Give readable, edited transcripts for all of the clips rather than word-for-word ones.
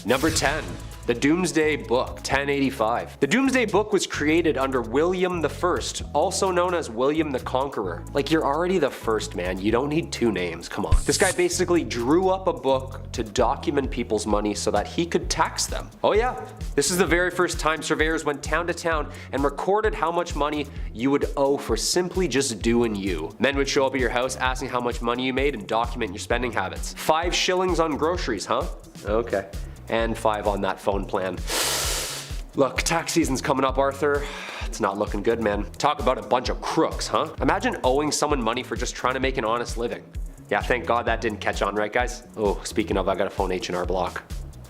Number 10. The Doomsday Book, 1085. The Doomsday Book was created under William I, also known as William the Conqueror. Like, you're already the first, man. You don't need two names, come on. This guy basically drew up a book to document people's money so that he could tax them. Oh yeah, this is the very first time surveyors went town to town and recorded how much money you would owe for simply just doing you. Men would show up at your house asking how much money you made and document your spending habits. 5 shillings on groceries, huh? Okay. And 5 on that phone plan. Look, tax season's coming up, Arthur. It's not looking good, man. Talk about a bunch of crooks, huh? Imagine owing someone money for just trying to make an honest living. Yeah, thank God that didn't catch on, right guys? Oh, speaking of, I gotta phone H&R Block.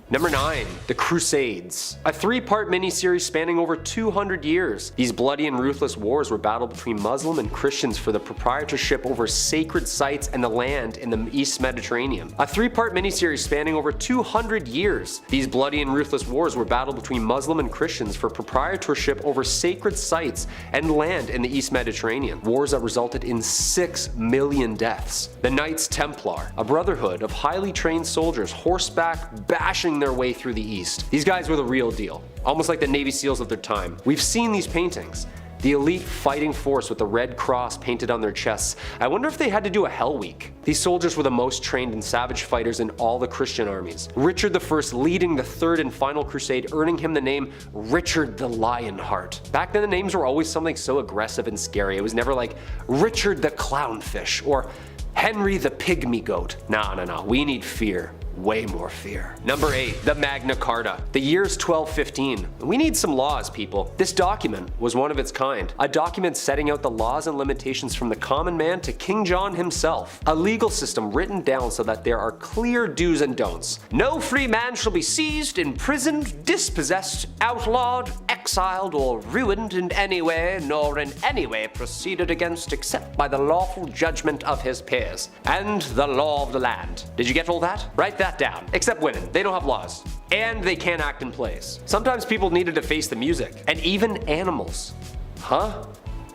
Number 9. The Crusades. A 3-part miniseries spanning over 200 years. These bloody and ruthless wars were battled between Muslim and Christians for the proprietorship over sacred sites and the land in the East Mediterranean. A 3-part miniseries spanning over 200 years. These bloody and ruthless wars were battled between Muslim and Christians for proprietorship over sacred sites and land in the East Mediterranean. Wars that resulted in 6 million deaths. The Knights Templar, a brotherhood of highly trained soldiers horseback bashing their way through the East. These guys were the real deal, almost like the Navy SEALs of their time. We've seen these paintings. The elite fighting force with the red cross painted on their chests. I wonder if they had to do a Hell Week. These soldiers were the most trained and savage fighters in all the Christian armies. Richard I leading the 3rd and final crusade, earning him the name Richard the Lionheart. Back then the names were always something so aggressive and scary. It was never like Richard the Clownfish or Henry the Pygmy Goat. No, we need fear. Way more fear. Number 8. The Magna Carta. The year's 1215. We need some laws, people. This document was one of its kind. A document setting out the laws and limitations from the common man to King John himself. A legal system written down so that there are clear do's and don'ts. No free man shall be seized, imprisoned, dispossessed, outlawed, exiled, or ruined in any way, nor in any way proceeded against except by the lawful judgment of his peers, and the law of the land. Did you get all that? Write that down. Except women. They don't have laws. And they can't act in plays. Sometimes people needed to face the music. And even animals. Huh?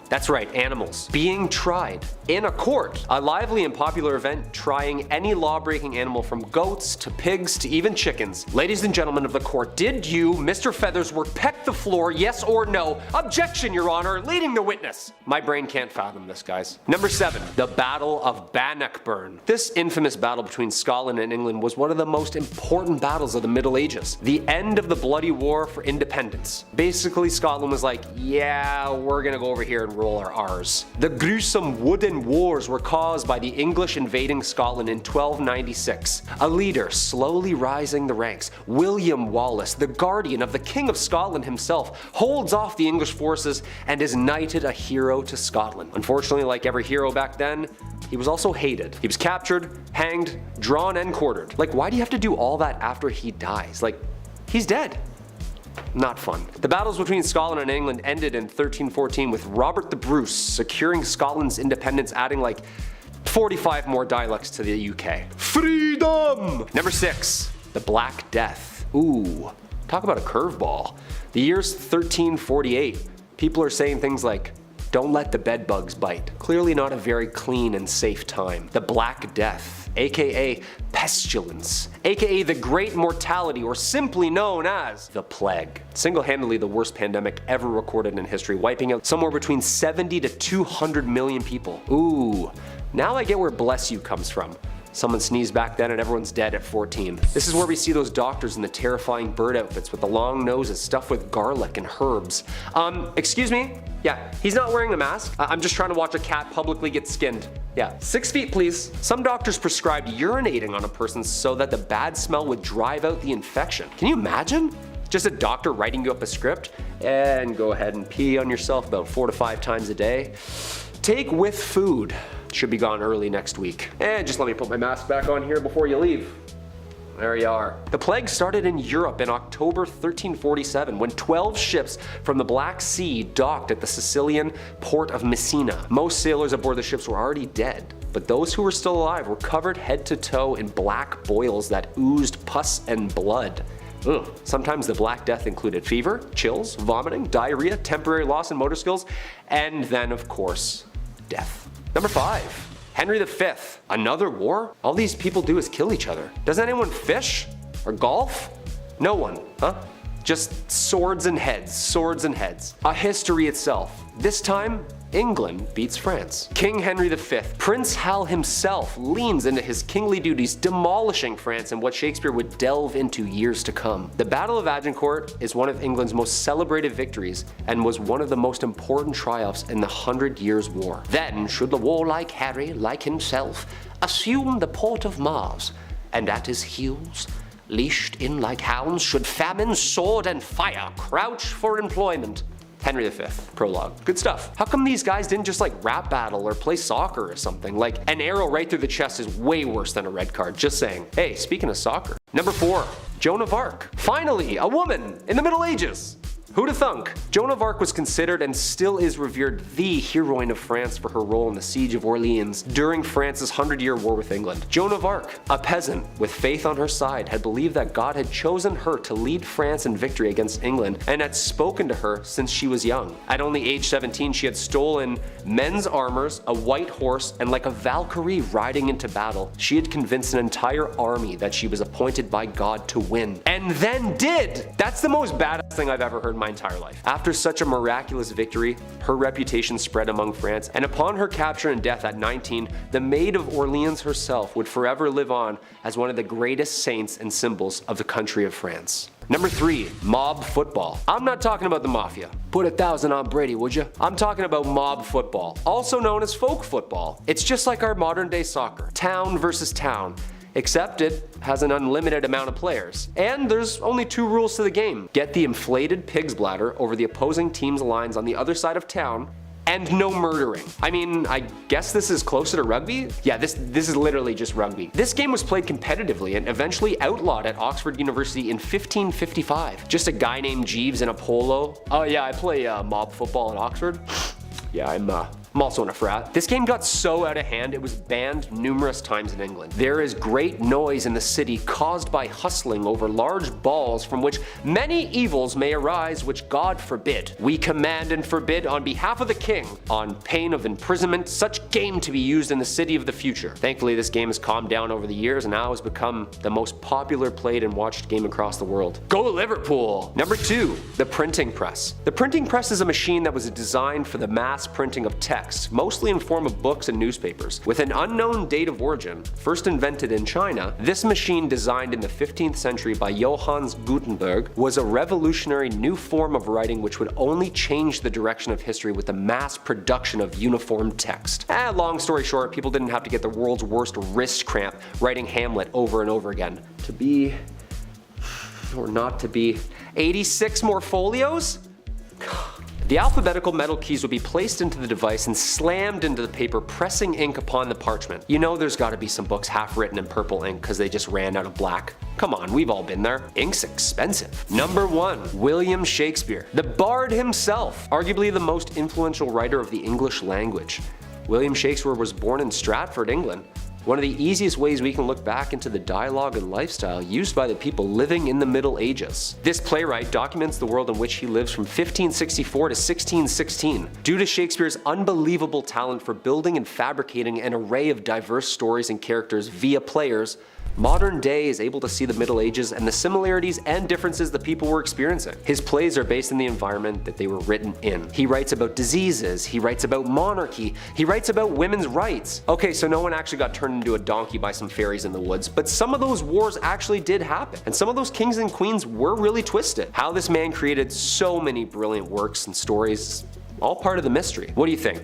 That's right, animals. Being tried in a court. A lively and popular event trying any law-breaking animal from goats to pigs to even chickens. Ladies and gentlemen of the court, did you, Mr. Feathersworth, peck the floor, yes or no? Objection, Your Honor, leading the witness. My brain can't fathom this, guys. Number 7. The Battle of Bannockburn. This infamous battle between Scotland and England was one of the most important battles of the Middle Ages. The end of the bloody war for independence. Basically, Scotland was like, yeah, we're gonna go over here and roll our R's. The gruesome wooden wars were caused by the English invading Scotland in 1296. A leader slowly rising the ranks, William Wallace, the guardian of the King of Scotland himself, holds off the English forces and is knighted a hero to Scotland. Unfortunately, like every hero back then, he was also hated. He was captured, hanged, drawn, and quartered. Like, why do you have to do all that after he dies? Like, he's dead. Not fun. The battles between Scotland and England ended in 1314 with Robert the Bruce securing Scotland's independence, adding like 45 more dialects to the UK. Freedom! Number 6. The Black Death. Ooh, talk about a curveball. The year's 1348. People are saying things like, don't let the bedbugs bite. Clearly not a very clean and safe time. The Black Death, aka pestilence, aka the Great Mortality, or simply known as the Plague. Single-handedly the worst pandemic ever recorded in history, wiping out somewhere between 70 to 200 million people. Ooh, now I get where bless you comes from. Someone sneezed back then and everyone's dead at 14. This is where we see those doctors in the terrifying bird outfits with the long noses stuffed with garlic and herbs. Excuse me? Yeah, he's not wearing a mask. I'm just trying to watch a cat publicly get skinned. Yeah, 6 feet please. Some doctors prescribed urinating on a person so that the bad smell would drive out the infection. Can you imagine? Just a doctor writing you up a script and go ahead and pee on yourself about 4 to 5 times a day. Take with food. Should be gone early next week. And just let me put my mask back on here before you leave. There you are. The plague started in Europe in October 1347 when 12 ships from the Black Sea docked at the Sicilian port of Messina. Most sailors aboard the ships were already dead, but those who were still alive were covered head to toe in black boils that oozed pus and blood. Ugh. Sometimes the Black Death included fever, chills, vomiting, diarrhea, temporary loss in motor skills, and then of course, death. Number 5. Henry V. Another war? All these people do is kill each other. Does anyone fish? Or golf? No one, huh? Just swords and heads, swords and heads. A history itself. This time, England beats France. King Henry V, Prince Hal himself, leans into his kingly duties, demolishing France in what Shakespeare would delve into years to come. The Battle of Agincourt is one of England's most celebrated victories and was one of the most important triumphs in the 100 Years' War. Then should the warlike Harry, like himself, assume the port of Mars, and at his heels, leashed in like hounds, should famine, sword, and fire crouch for employment. Henry V, prologue. Good stuff. How come these guys didn't just like rap battle or play soccer or something? Like, an arrow right through the chest is way worse than a red card, just saying. Hey, speaking of soccer. Number 4, Joan of Arc. Finally, a woman in the Middle Ages. Who'da thunk? Joan of Arc was considered and still is revered the heroine of France for her role in the Siege of Orleans during France's 100-year war with England. Joan of Arc, a peasant with faith on her side, had believed that God had chosen her to lead France in victory against England and had spoken to her since she was young. At only age 17, she had stolen men's armors, a white horse, and like a Valkyrie riding into battle, she had convinced an entire army that she was appointed by God to win. And then did! That's the most badass thing I've ever heard in my entire life. After such a miraculous victory, her reputation spread among France, and upon her capture and death at 19, the Maid of Orleans herself would forever live on as one of the greatest saints and symbols of the country of France. Number 3, mob football. I'm not talking about the mafia. Put 1,000 on Brady, would you? I'm talking about mob football, also known as folk football. It's just like our modern day soccer. Town versus town. Except it has an unlimited amount of players. And there's only 2 rules to the game. Get the inflated pig's bladder over the opposing team's lines on the other side of town, and no murdering. I mean, I guess this is closer to rugby? Yeah, this is literally just rugby. This game was played competitively and eventually outlawed at Oxford University in 1555. Just a guy named Jeeves in a polo. Oh yeah, I play mob football at Oxford. Yeah, I'm also in a frat. This game got so out of hand it was banned numerous times in England. There is great noise in the city caused by hustling over large balls from which many evils may arise which God forbid. We command and forbid on behalf of the king, on pain of imprisonment, such game to be used in the city of the future. Thankfully this game has calmed down over the years and now has become the most popular played and watched game across the world. Go Liverpool! Number 2, the printing press. The printing press is a machine that was designed for the mass printing of text, mostly in form of books and newspapers. With an unknown date of origin, first invented in China, this machine, designed in the 15th century by Johannes Gutenberg, was a revolutionary new form of writing which would only change the direction of history with the mass production of uniform text. Long story short, people didn't have to get the world's worst wrist cramp writing Hamlet over and over again. To be, or not to be, 86 more folios? The alphabetical metal keys would be placed into the device and slammed into the paper, pressing ink upon the parchment. You know there's gotta be some books half written in purple ink because they just ran out of black. Come on, we've all been there. Ink's expensive. Number 1, William Shakespeare. The Bard himself, arguably the most influential writer of the English language. William Shakespeare was born in Stratford, England. One of the easiest ways we can look back into the dialogue and lifestyle used by the people living in the Middle Ages. This playwright documents the world in which he lives from 1564 to 1616. Due to Shakespeare's unbelievable talent for building and fabricating an array of diverse stories and characters via players, modern day is able to see the Middle Ages and the similarities and differences the people were experiencing. His plays are based in the environment that they were written in. He writes about diseases, he writes about monarchy, he writes about women's rights. Okay, so no one actually got turned into a donkey by some fairies in the woods, but some of those wars actually did happen, and some of those kings and queens were really twisted. How this man created so many brilliant works and stories, all part of the mystery. What do you think?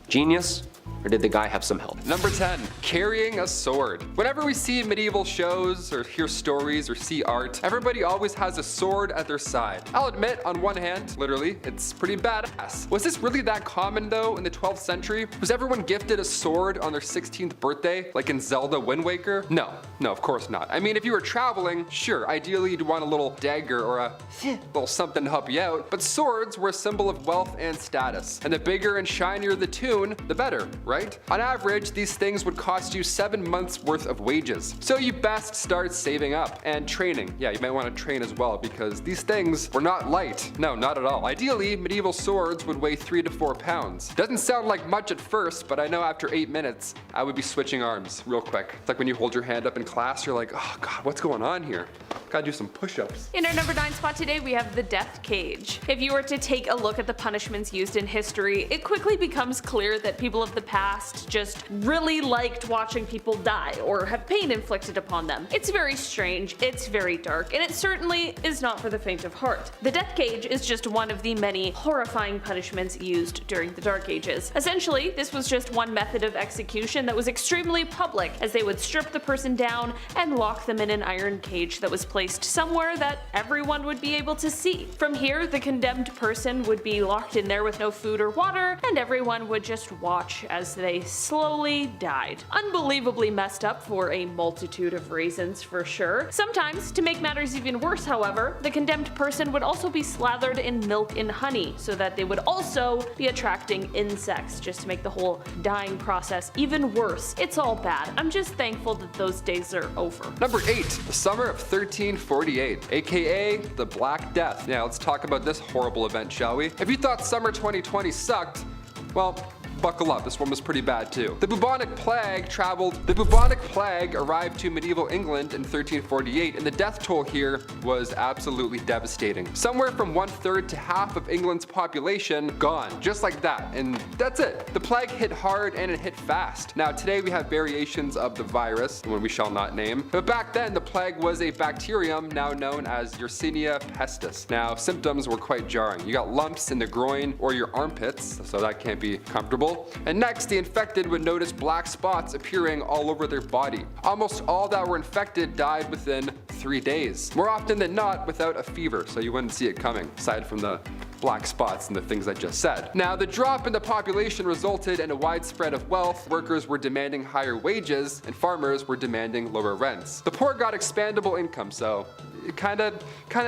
Genius? Or did the guy have some help? Number 10, carrying a sword. Whenever we see medieval shows or hear stories or see art, everybody always has a sword at their side. I'll admit, on one hand, literally, it's pretty badass. Was this really that common though in the 12th century? Was everyone gifted a sword on their 16th birthday, like in Zelda Wind Waker? No, of course not. I mean, if you were traveling, sure, ideally you'd want a little dagger or a little something to help you out, but swords were a symbol of wealth and status. And the bigger and shinier the tune, the better, right? right? On average, these things would cost you 7 months worth of wages. So you best start saving up and training. Yeah, you might want to train as well because these things were not light. No, not at all. Ideally, medieval swords would weigh 3 to 4 pounds. Doesn't sound like much at first, but I know after 8 minutes, I would be switching arms real quick. It's like when you hold your hand up in class, you're like, oh God, what's going on here? Gotta do some push-ups. In our number 9 spot today, we have the death cage. If you were to take a look at the punishments used in history, it quickly becomes clear that people of the past just really liked watching people die or have pain inflicted upon them. It's very strange, it's very dark, and it certainly is not for the faint of heart. The death cage is just one of the many horrifying punishments used during the Dark Ages. Essentially, this was just one method of execution that was extremely public, as they would strip the person down and lock them in an iron cage that was placed somewhere that everyone would be able to see. From here, the condemned person would be locked in there with no food or water, and everyone would just watch as they slowly died. Unbelievably messed up for a multitude of reasons, for sure. Sometimes, to make matters even worse, however, the condemned person would also be slathered in milk and honey so that they would also be attracting insects, just to make the whole dying process even worse. It's all bad. I'm just thankful that those days are over. Number 8, the summer of 1348, aka the Black Death. Now let's talk about this horrible event, shall we? If you thought summer 2020 sucked, well, buckle up, this one was pretty bad too. The bubonic plague arrived to medieval England in 1348, and the death toll here was absolutely devastating. Somewhere from 1/3 to half of England's population gone, just like that, and that's it. The plague hit hard and it hit fast. Now today we have variations of the virus, one we shall not name, but back then the plague was a bacterium now known as Yersinia pestis. Now symptoms were quite jarring. You got lumps in the groin or your armpits, so that can't be comfortable. And next, the infected would notice black spots appearing all over their body. Almost all that were infected died within 3 days. More often than not without a fever, so you wouldn't see it coming, aside from the black spots and the things I just said. Now, the drop in the population resulted in a widespread of wealth. Workers were demanding higher wages, and farmers were demanding lower rents. The poor got expandable income, so it kinda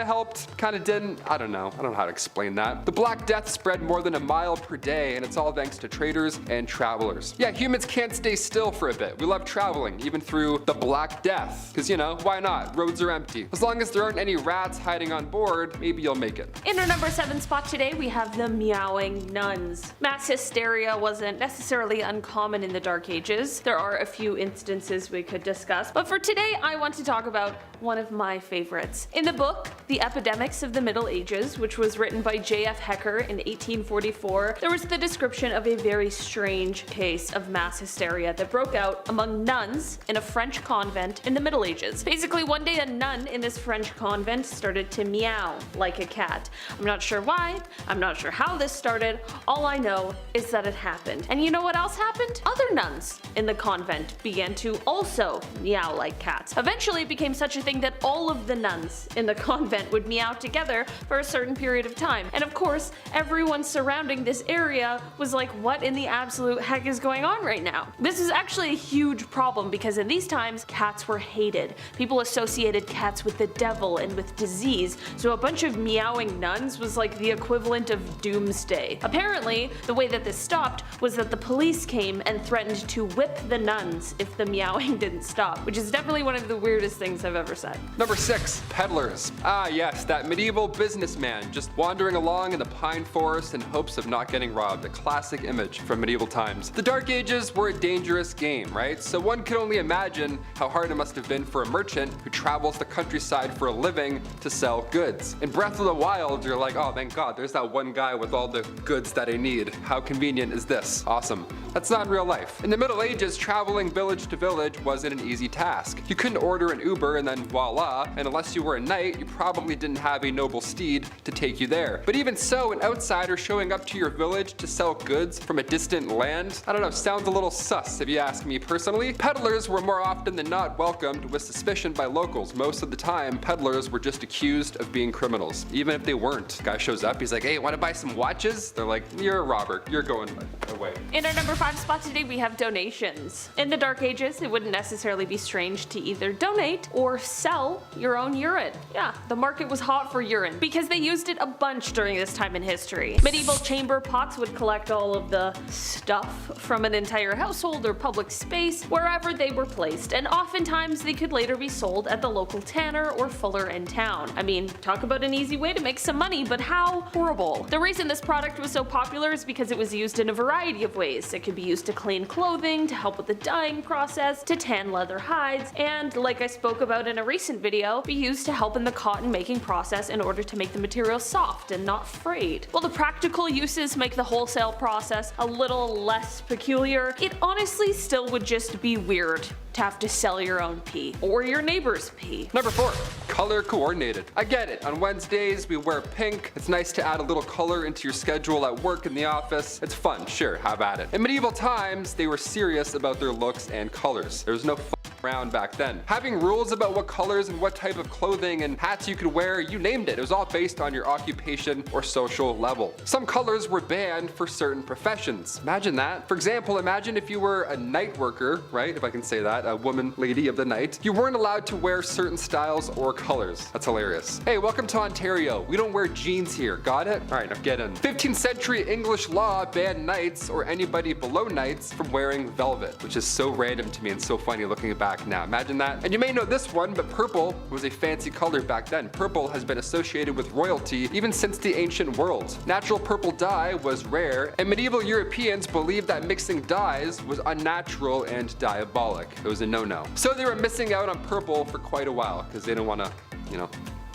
helped, kinda didn't. I don't know how to explain that. The Black Death spread more than a mile per day, and it's all thanks to traders and travelers. Yeah, humans can't stay still for a bit. We love traveling, even through the Black Death. Cause you know, why not? Roads are empty. As long as there aren't any rats hiding on board, maybe you'll make it. In our number 7 spot today, we have the meowing nuns. Mass hysteria wasn't necessarily uncommon in the Dark Ages. There are a few instances we could discuss, but for today, I want to talk about one of my favorites. In the book, The Epidemics of the Middle Ages, which was written by J.F. Hecker in 1844, there was the description of a very strange case of mass hysteria that broke out among nuns in a French convent in the Middle Ages. Basically, one day a nun in this French convent started to meow like a cat. I'm not sure why, I'm not sure how this started, all I know is that it happened. And you know what else happened? Other nuns in the convent began to also meow like cats. Eventually it became such a thing that all of the nuns in the convent would meow together for a certain period of time. And of course, everyone surrounding this area was like, what in the absolute heck is going on right now? This is actually a huge problem because in these times, cats were hated. People associated cats with the devil and with disease, so a bunch of meowing nuns was like the equivalent of doomsday. Apparently, the way that this stopped was that the police came and threatened to whip the nuns if the meowing didn't stop, which is definitely one of the weirdest things I've ever said. Number 6, peddlers. Ah yes, that medieval businessman just wandering along in the pine forest in hopes of not getting robbed, a classic image from medieval times. The Dark Ages were a dangerous game, right? So one can only imagine how hard it must have been for a merchant who travels the countryside for a living to sell goods. In Breath of the Wild, you're like, oh thank God, there's that one guy with all the goods that I need. How convenient is this? Awesome. That's not in real life. In the Middle Ages, traveling village to village wasn't an easy task. You couldn't order an Uber and then voila, and unless you were a knight, you probably didn't have a noble steed to take you there. But even so, an outsider showing up to your village to sell goods from a distant land, I don't know, sounds a little sus if you ask me personally. Peddlers were more often than not welcomed with suspicion by locals. Most of the time, peddlers were just accused of being criminals, even if they weren't. Guy shows up, he's like, hey, want to buy some watches? They're like, you're a robber, you're going away. In our number 5 spot today, we have donations. In the Dark Ages, it wouldn't necessarily be strange to either donate or sell your own urine. Yeah, the market was hot for urine because they used it a bunch during this time in history. Medieval chamber pots would collect all of the stuff from an entire household or public space wherever they were placed, and oftentimes they could later be sold at the local tanner or fuller in town. I mean, talk about an easy way to make some money, but how horrible. The reason this product was so popular is because it was used in a variety of ways. It could be used to clean clothing, to help with the dyeing process, to tan leather hides, and like I spoke about in a recent video, be used to help in the cotton making process in order to make the material soft and not frayed. While the practical uses make the wholesale process a little less peculiar, it honestly still would just be weird to have to sell your own pee or your neighbor's pee. Number 4, color coordinated. I get it, on Wednesdays we wear pink. It's nice to add a little color into your schedule at work, in the office. It's fun, sure, have at it. In medieval times, they were serious about their looks and colors. There was no around back then. Having rules about what colors and what type of clothing and hats you could wear, you named it. It was all based on your occupation or social level. Some colors were banned for certain professions. Imagine that. For example, imagine if you were a night worker, right? If I can say that, a woman, lady of the night. You weren't allowed to wear certain styles or colors. That's hilarious. Hey, welcome to Ontario. We don't wear jeans here. Got it? All right, now get in. 15th century English law banned knights or anybody below knights from wearing velvet, which is so random to me and so funny looking back now. Imagine that. And you may know this one, but purple was a fancy color back then. Purple has been associated with royalty even since the ancient world. Natural purple dye was rare, and medieval Europeans believed that mixing dyes was unnatural and diabolic. It was a no-no. So they were missing out on purple for quite a while because they didn't want to,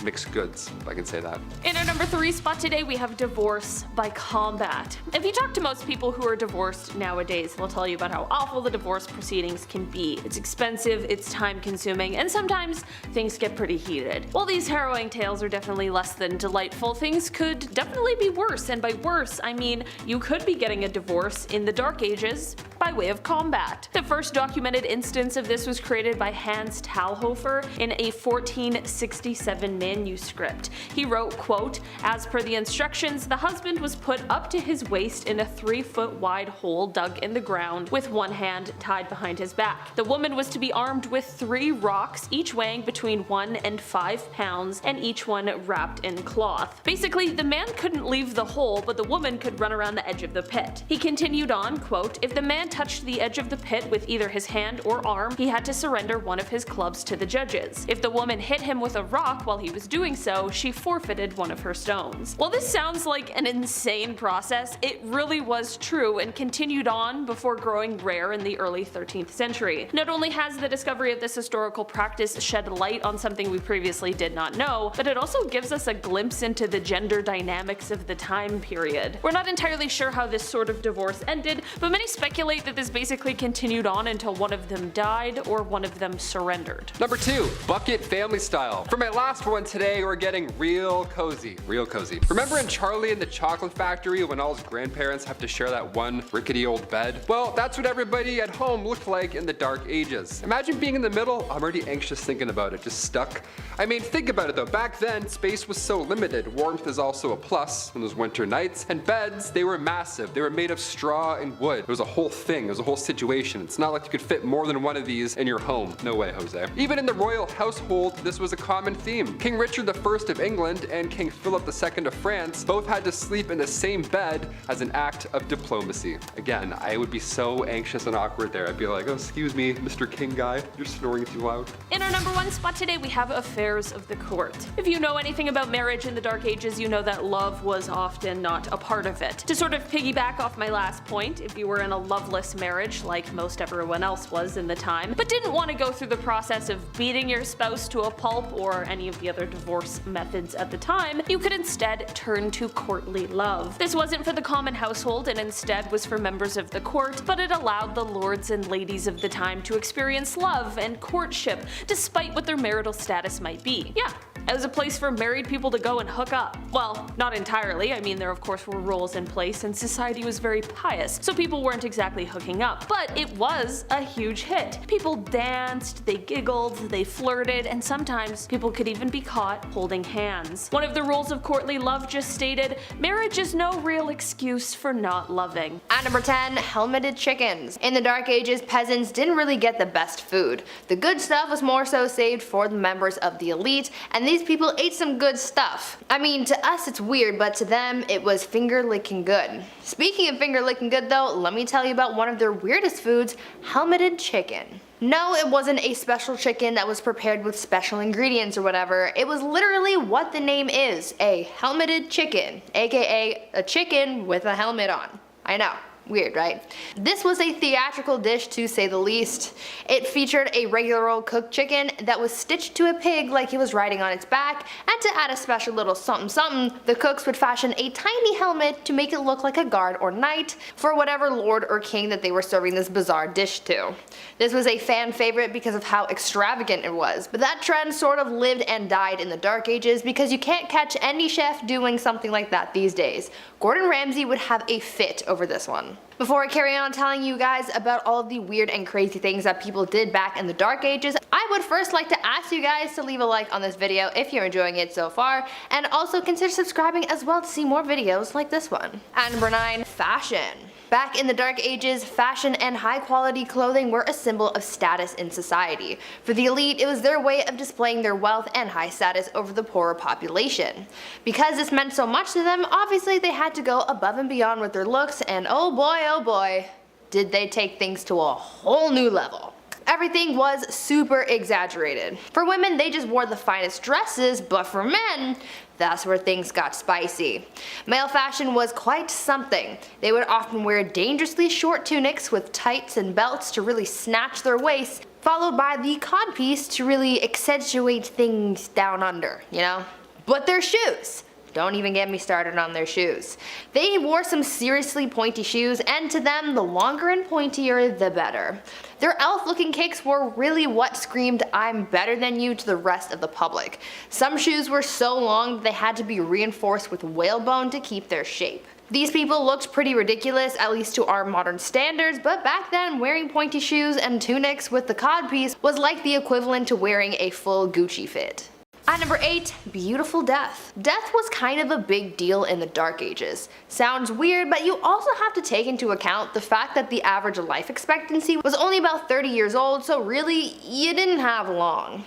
mixed goods, if I can say that. In our number 3 spot today, we have divorce by combat. If you talk to most people who are divorced nowadays, they'll tell you about how awful the divorce proceedings can be. It's expensive, it's time consuming, and sometimes things get pretty heated. While these harrowing tales are definitely less than delightful, things could definitely be worse, and by worse, I mean you could be getting a divorce in the Dark Ages by way of combat. The first documented instance of this was created by Hans Talhofer in a 1467 manuscript. He wrote, quote, "As per the instructions, the husband was put up to his waist in a 3-foot wide hole dug in the ground with one hand tied behind his back. The woman was to be armed with 3 rocks, each weighing between 1 and 5 pounds, and each one wrapped in cloth." Basically, the man couldn't leave the hole, but the woman could run around the edge of the pit. He continued on, quote, "If the man touched the edge of the pit with either his hand or arm, he had to surrender one of his clubs to the judges. If the woman hit him with a rock while he was doing so, she forfeited one of her stones." While this sounds like an insane process, it really was true and continued on before growing rare in the early 13th century. Not only has the discovery of this historical practice shed light on something we previously did not know, but it also gives us a glimpse into the gender dynamics of the time period. We're not entirely sure how this sort of divorce ended, but many speculate that this basically continued on until one of them died or one of them surrendered. Number 2, bucket family style. For my last one today, we're getting real cozy. Real cozy. Remember in Charlie and the Chocolate Factory when all his grandparents have to share that one rickety old bed? Well, that's what everybody at home looked like in the Dark Ages. Imagine being in the middle. I'm already anxious thinking about it, just stuck. I mean, think about it though. Back then, space was so limited. Warmth is also a plus in those winter nights. And beds, they were massive. They were made of straw and wood. It was a whole thing. It was a whole situation. It's not like you could fit more than one of these in your home. No way, Jose. Even in the royal household, this was a common theme. King Richard I of England and King Philip II of France both had to sleep in the same bed as an act of diplomacy. Again, I would be so anxious and awkward there. I'd be like, "Oh, excuse me, Mr. King guy, you're snoring too loud." In our number 1 spot today, we have affairs of the court. If you know anything about marriage in the Dark Ages, you know that love was often not a part of it. To sort of piggyback off my last point, if you were in a loveless marriage, like most everyone else was in the time, but didn't want to go through the process of beating your spouse to a pulp or any of the other divorce methods at the time, you could instead turn to courtly love. This wasn't for the common household and instead was for members of the court, but it allowed the lords and ladies of the time to experience love and courtship despite what their marital status might be. Yeah, as a place for married people to go and hook up. Well, not entirely. I mean, there of course were rules in place and society was very pious, so people weren't exactly hooking up. But it was a huge hit. People danced, they giggled, they flirted, and sometimes people could even be caught holding hands. One of the rules of courtly love just stated, marriage is no real excuse for not loving. At number 10, helmeted chickens. In the Dark Ages, peasants didn't really get the best food. The good stuff was more so saved for the members of the elite, and these people ate some good stuff. I mean, to us it's weird, but to them it was finger licking good. Speaking of finger licking good though, let me tell you about one of their weirdest foods, helmeted chicken. No, it wasn't a special chicken that was prepared with special ingredients or whatever. It was literally what the name is, a helmeted chicken, aka a chicken with a helmet on. I know. Weird, right? This was a theatrical dish to say the least. It featured a regular old cooked chicken that was stitched to a pig like he was riding on its back, and to add a special little something something, the cooks would fashion a tiny helmet to make it look like a guard or knight for whatever lord or king that they were serving this bizarre dish to. This was a fan favorite because of how extravagant it was, but that trend sort of lived and died in the Dark Ages because you can't catch any chef doing something like that these days. Gordon Ramsay would have a fit over this one. Before I carry on telling you guys about all of the weird and crazy things that people did back in the Dark Ages, I would first like to ask you guys to leave a like on this video if you're enjoying it so far, and also consider subscribing as well to see more videos like this one. At number 9, fashion. Back in the Dark Ages, fashion and high quality clothing were a symbol of status in society. For the elite, it was their way of displaying their wealth and high status over the poorer population. Because this meant so much to them, obviously they had to go above and beyond with their looks, and oh boy, did they take things to a whole new level. Everything was super exaggerated. For women, they just wore the finest dresses, but for men, that's where things got spicy. Male fashion was quite something. They would often wear dangerously short tunics with tights and belts to really snatch their waists, followed by the codpiece to really accentuate things down under, you know? But their shoes! Don't even get me started on their shoes. They wore some seriously pointy shoes, and to them, the longer and pointier, the better. Their elf-looking kicks were really what screamed, "I'm better than you" to the rest of the public. Some shoes were so long that they had to be reinforced with whalebone to keep their shape. These people looked pretty ridiculous, at least to our modern standards, but back then, wearing pointy shoes and tunics with the codpiece was like the equivalent to wearing a full Gucci fit. At number 8, beautiful death. Death was kind of a big deal in the Dark Ages. Sounds weird, but you also have to take into account the fact that the average life expectancy was only about 30 years old, so really, you didn't have long.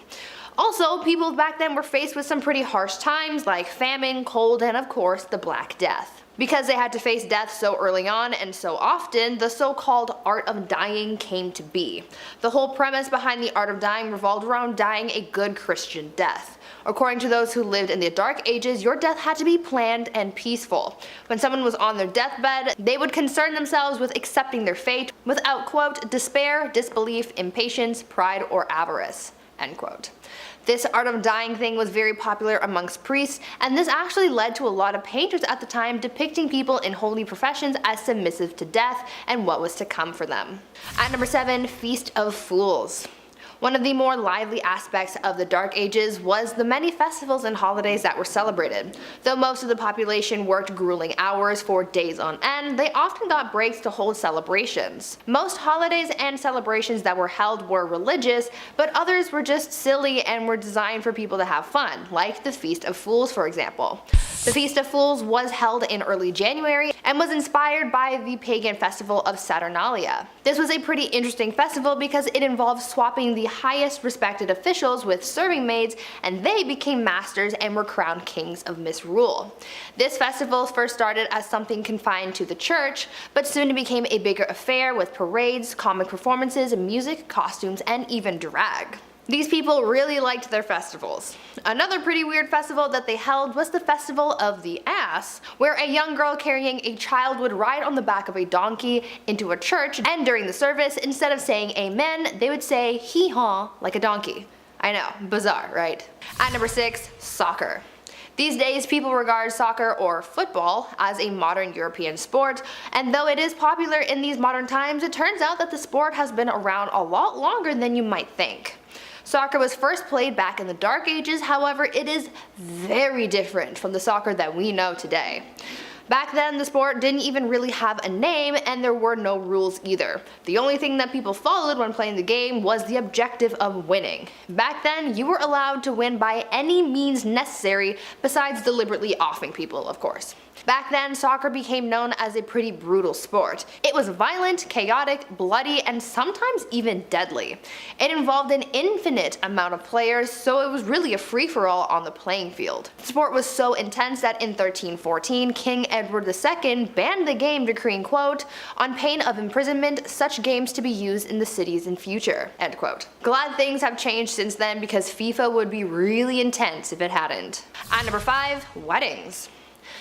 Also, people back then were faced with some pretty harsh times like famine, cold, and of course, the Black Death. Because they had to face death so early on and so often, the so-called art of dying came to be. The whole premise behind the art of dying revolved around dying a good Christian death. According to those who lived in the Dark Ages, your death had to be planned and peaceful. When someone was on their deathbed, they would concern themselves with accepting their fate without, quote, despair, disbelief, impatience, pride, or avarice, end quote. This art of dying thing was very popular amongst priests, and this actually led to a lot of painters at the time depicting people in holy professions as submissive to death and what was to come for them. At number 7, Feast of Fools. One of the more lively aspects of the Dark Ages was the many festivals and holidays that were celebrated. Though most of the population worked grueling hours for days on end, they often got breaks to hold celebrations. Most holidays and celebrations that were held were religious, but others were just silly and were designed for people to have fun, like the Feast of Fools, for example. The Feast of Fools was held in early January and was inspired by the pagan festival of Saturnalia. This was a pretty interesting festival because it involved swapping the highest respected officials with serving maids, and they became masters and were crowned kings of misrule. This festival first started as something confined to the church, but soon it became a bigger affair with parades, comic performances, music, costumes, and even drag. These people really liked their festivals. Another pretty weird festival that they held was the Festival of the Ass, where a young girl carrying a child would ride on the back of a donkey into a church, and during the service, instead of saying amen, they would say hee-haw like a donkey. I know, bizarre, right? At number 6, soccer. These days, people regard soccer or football as a modern European sport, and though it is popular in these modern times, it turns out that the sport has been around a lot longer than you might think. Soccer was first played back in the Dark Ages, however, it is very different from the soccer that we know today. Back then, the sport didn't even really have a name, and there were no rules either. The only thing that people followed when playing the game was the objective of winning. Back then, you were allowed to win by any means necessary, besides deliberately offing people, of course. Back then, soccer became known as a pretty brutal sport. It was violent, chaotic, bloody, and sometimes even deadly. It involved an infinite amount of players, so it was really a free-for-all on the playing field. The sport was so intense that in 1314, King Edward II banned the game, decreeing, quote, "on pain of imprisonment, such games to be used in the cities in future," end quote. Glad things have changed since then, because FIFA would be really intense if it hadn't. At number 5, weddings.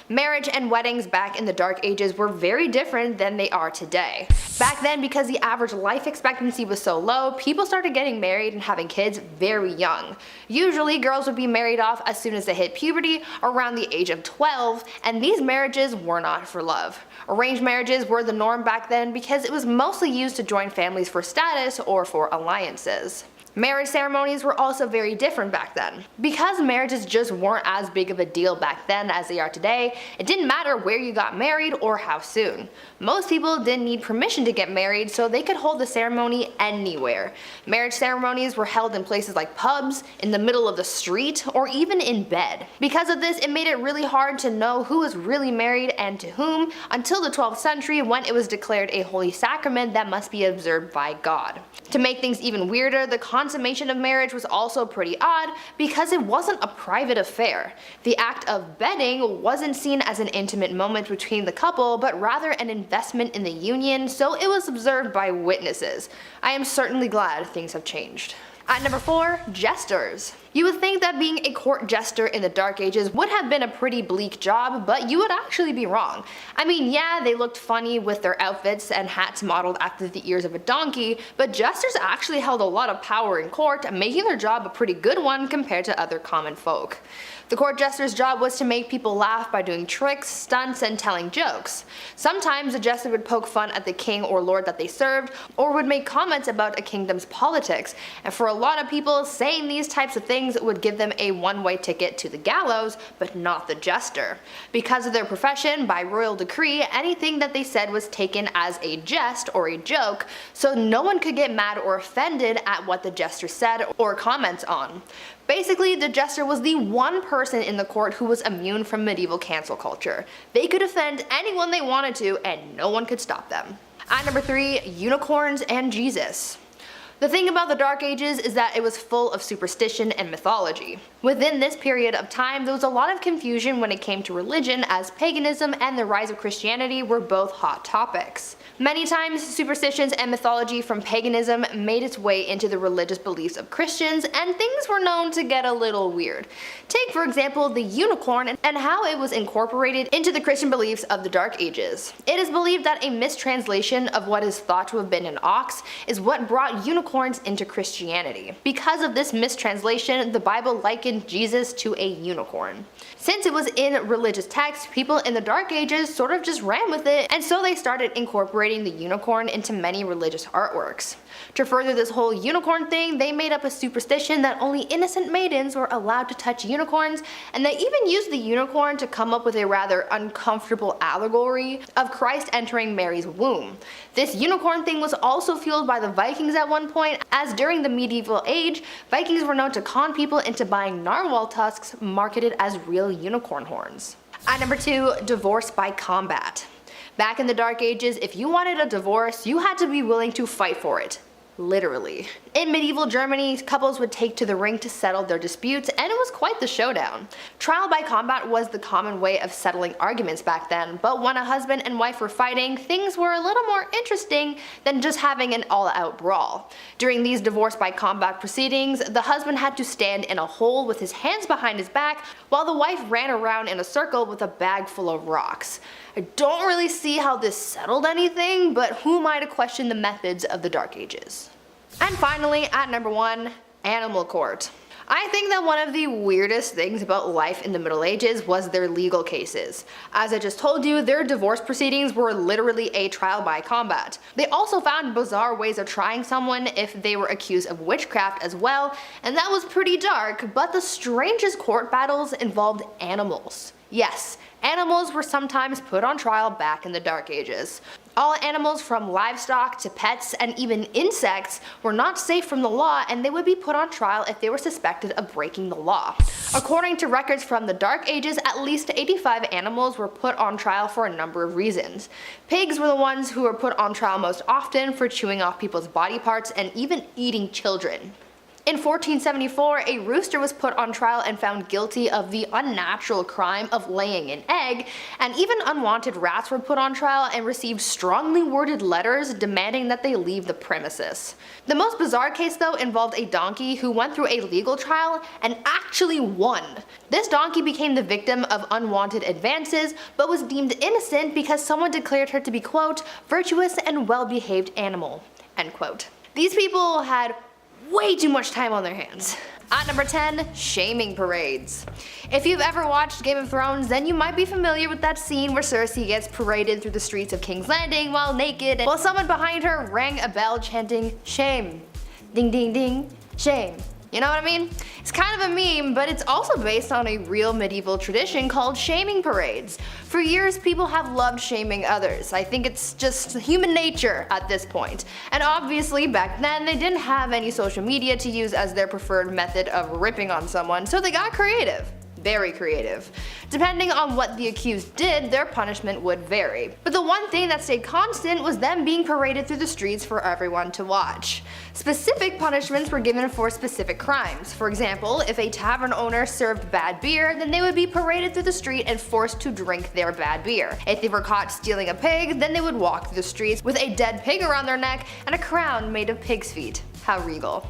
Marriage and weddings back in the Dark Ages were very different than they are today. Back then, because the average life expectancy was so low, people started getting married and having kids very young. Usually, girls would be married off as soon as they hit puberty, around the age of 12, and these marriages were not for love. Arranged marriages were the norm back then because it was mostly used to join families for status or for alliances. Marriage ceremonies were also very different back then. Because marriages just weren't as big of a deal back then as they are today, it didn't matter where you got married or how soon. Most people didn't need permission to get married, so they could hold the ceremony anywhere. Marriage ceremonies were held in places like pubs, in the middle of the street, or even in bed. Because of this, it made it really hard to know who was really married and to whom until the 12th century, when it was declared a holy sacrament that must be observed by God. To make things even weirder, the consummation of marriage was also pretty odd because it wasn't a private affair. The act of bedding wasn't seen as an intimate moment between the couple, but rather an investment in the union, so it was observed by witnesses. I am certainly glad things have changed. At number 4, jesters. You would think that being a court jester in the Dark Ages would have been a pretty bleak job, but you would actually be wrong. I mean, yeah, they looked funny with their outfits and hats modeled after the ears of a donkey, but jesters actually held a lot of power in court, making their job a pretty good one compared to other common folk. The court jester's job was to make people laugh by doing tricks, stunts, and telling jokes. Sometimes the jester would poke fun at the king or lord that they served, or would make comments about a kingdom's politics, and for a lot of people, saying these types of things would give them a one-way ticket to the gallows, but not the jester. Because of their profession, by royal decree, anything that they said was taken as a jest or a joke, so no one could get mad or offended at what the jester said or comments on. Basically, the jester was the one person in the court who was immune from medieval cancel culture. They could offend anyone they wanted to, and no one could stop them. At number 3, unicorns and Jesus. The thing about the Dark Ages is that it was full of superstition and mythology. Within this period of time, there was a lot of confusion when it came to religion, as paganism and the rise of Christianity were both hot topics. Many times, superstitions and mythology from paganism made its way into the religious beliefs of Christians, and things were known to get a little weird. Take, for example, the unicorn and how it was incorporated into the Christian beliefs of the Dark Ages. It is believed that a mistranslation of what is thought to have been an ox is what brought unicorns into Christianity. Because of this mistranslation, the Bible likened Jesus to a unicorn. Since it was in religious texts, people in the Dark Ages sort of just ran with it, and so they started incorporating the unicorn into many religious artworks. To further this whole unicorn thing, they made up a superstition that only innocent maidens were allowed to touch unicorns, and they even used the unicorn to come up with a rather uncomfortable allegory of Christ entering Mary's womb. This unicorn thing was also fueled by the Vikings at one point, as during the medieval age, Vikings were known to con people into buying narwhal tusks marketed as real unicorn horns. At number 2, divorce by combat. Back in the Dark Ages, if you wanted a divorce, you had to be willing to fight for it. Literally. In medieval Germany, couples would take to the ring to settle their disputes, and it was quite the showdown. Trial by combat was the common way of settling arguments back then, but when a husband and wife were fighting, things were a little more interesting than just having an all-out brawl. During these divorce by combat proceedings, the husband had to stand in a hole with his hands behind his back, while the wife ran around in a circle with a bag full of rocks. I don't really see how this settled anything, but who am I to question the methods of the Dark Ages? And finally, at number 1, Animal Court. I think that one of the weirdest things about life in the Middle Ages was their legal cases. As I just told you, their divorce proceedings were literally a trial by combat. They also found bizarre ways of trying someone if they were accused of witchcraft as well, and that was pretty dark, but the strangest court battles involved animals. Yes, animals were sometimes put on trial back in the Dark Ages. All animals from livestock to pets and even insects were not safe from the law, and they would be put on trial if they were suspected of breaking the law. According to records from the Dark Ages, at least 85 animals were put on trial for a number of reasons. Pigs were the ones who were put on trial most often for chewing off people's body parts and even eating children. In 1474, a rooster was put on trial and found guilty of the unnatural crime of laying an egg, and even unwanted rats were put on trial and received strongly worded letters demanding that they leave the premises. The most bizarre case though involved a donkey who went through a legal trial and actually won. This donkey became the victim of unwanted advances, but was deemed innocent because someone declared her to be, quote, virtuous and well-behaved animal, end quote. These people had way too much time on their hands. At number 10, shaming parades. If you've ever watched Game of Thrones, then you might be familiar with that scene where Cersei gets paraded through the streets of King's Landing while naked, while someone behind her rang a bell chanting, shame, ding ding ding, shame. You know what I mean? It's kind of a meme, but it's also based on a real medieval tradition called shaming parades. For years, people have loved shaming others. I think it's just human nature at this point. And obviously, back then, they didn't have any social media to use as their preferred method of ripping on someone, so they got creative. Very creative. Depending on what the accused did, their punishment would vary. But the one thing that stayed constant was them being paraded through the streets for everyone to watch. Specific punishments were given for specific crimes. For example, if a tavern owner served bad beer, then they would be paraded through the street and forced to drink their bad beer. If they were caught stealing a pig, then they would walk through the streets with a dead pig around their neck and a crown made of pig's feet. How regal.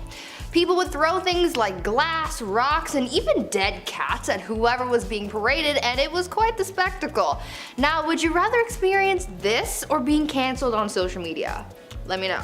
People would throw things like glass, rocks, and even dead cats at whoever was being paraded, and it was quite the spectacle. Now, would you rather experience this or being cancelled on social media? Let me know.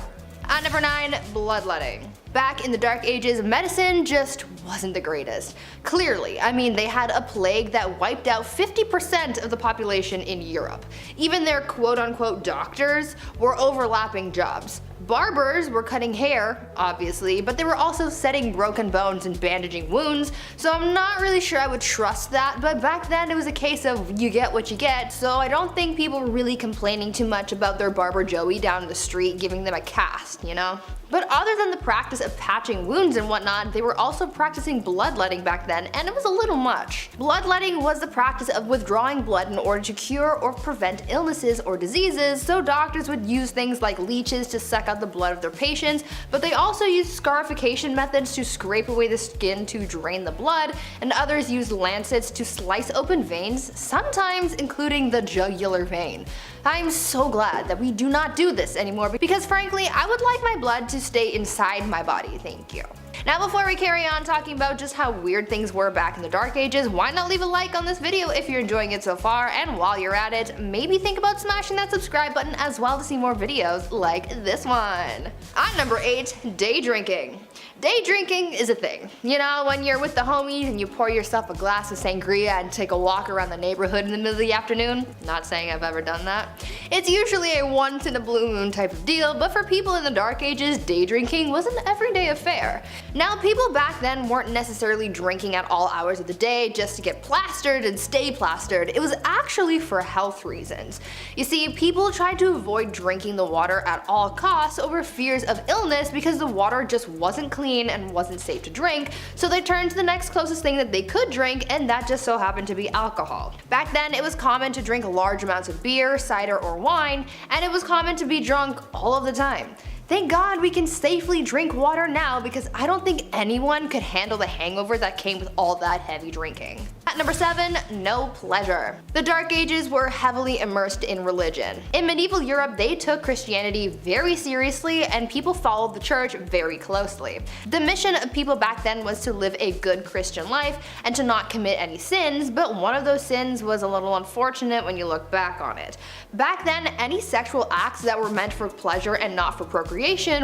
At number 9, bloodletting. Back in the Dark Ages, medicine just wasn't the greatest. Clearly, I mean, they had a plague that wiped out 50% of the population in Europe. Even their quote-unquote doctors were overlapping jobs. Barbers were cutting hair, obviously, but they were also setting broken bones and bandaging wounds, so I'm not really sure I would trust that, but back then it was a case of you get what you get, so I don't think people were really complaining too much about their barber Joey down the street giving them a cast, you know? But other than the practice of patching wounds and whatnot, they were also practicing bloodletting back then, and it was a little much. Bloodletting was the practice of withdrawing blood in order to cure or prevent illnesses or diseases, so doctors would use things like leeches to suck out the blood of their patients, but they also used scarification methods to scrape away the skin to drain the blood, and others used lancets to slice open veins, sometimes including the jugular vein. I'm so glad that we do not do this anymore because frankly, I would like my blood to stay inside my body, thank you. Now before we carry on talking about just how weird things were back in the Dark Ages, why not leave a like on this video if you're enjoying it so far, and while you're at it, maybe think about smashing that subscribe button as well to see more videos like this one. At number 8, day drinking. Day drinking is a thing. You know, when you're with the homies and you pour yourself a glass of sangria and take a walk around the neighborhood in the middle of the afternoon. Not saying I've ever done that. It's usually a once in a blue moon type of deal, but for people in the Dark Ages, day drinking was an everyday affair. Now, people back then weren't necessarily drinking at all hours of the day just to get plastered and stay plastered. It was actually for health reasons. You see, people tried to avoid drinking the water at all costs over fears of illness because the water just wasn't clean and wasn't safe to drink, so they turned to the next closest thing that they could drink, and that just so happened to be alcohol. Back then, it was common to drink large amounts of beer, cider, or wine, and it was common to be drunk all of the time. Thank God we can safely drink water now because I don't think anyone could handle the hangover that came with all that heavy drinking. At number 7, no pleasure. The Dark Ages were heavily immersed in religion. In medieval Europe, they took Christianity very seriously and people followed the church very closely. The mission of people back then was to live a good Christian life and to not commit any sins, but one of those sins was a little unfortunate when you look back on it. Back then, any sexual acts that were meant for pleasure and not for procreation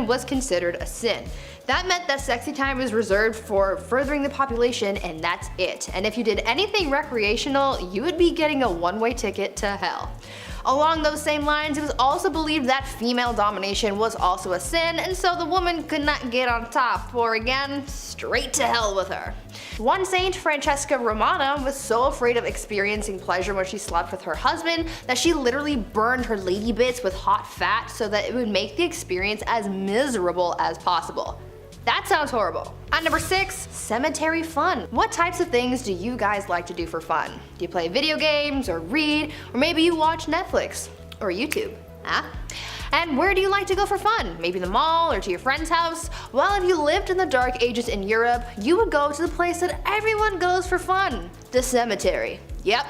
was considered a sin. That meant that sexy time was reserved for furthering the population, and that's it. And if you did anything recreational, you would be getting a one-way ticket to hell. Along those same lines, it was also believed that female domination was also a sin, and so the woman could not get on top, or again, straight to hell with her. One saint, Francesca Romana, was so afraid of experiencing pleasure when she slept with her husband that she literally burned her lady bits with hot fat so that it would make the experience as miserable as possible. That sounds horrible. At number 6, cemetery fun. What types of things do you guys like to do for fun? Do you play video games, or read, or maybe you watch Netflix or YouTube? Huh? And where do you like to go for fun? Maybe the mall or to your friend's house? Well, if you lived in the Dark Ages in Europe, you would go to the place that everyone goes for fun, the cemetery. Yep,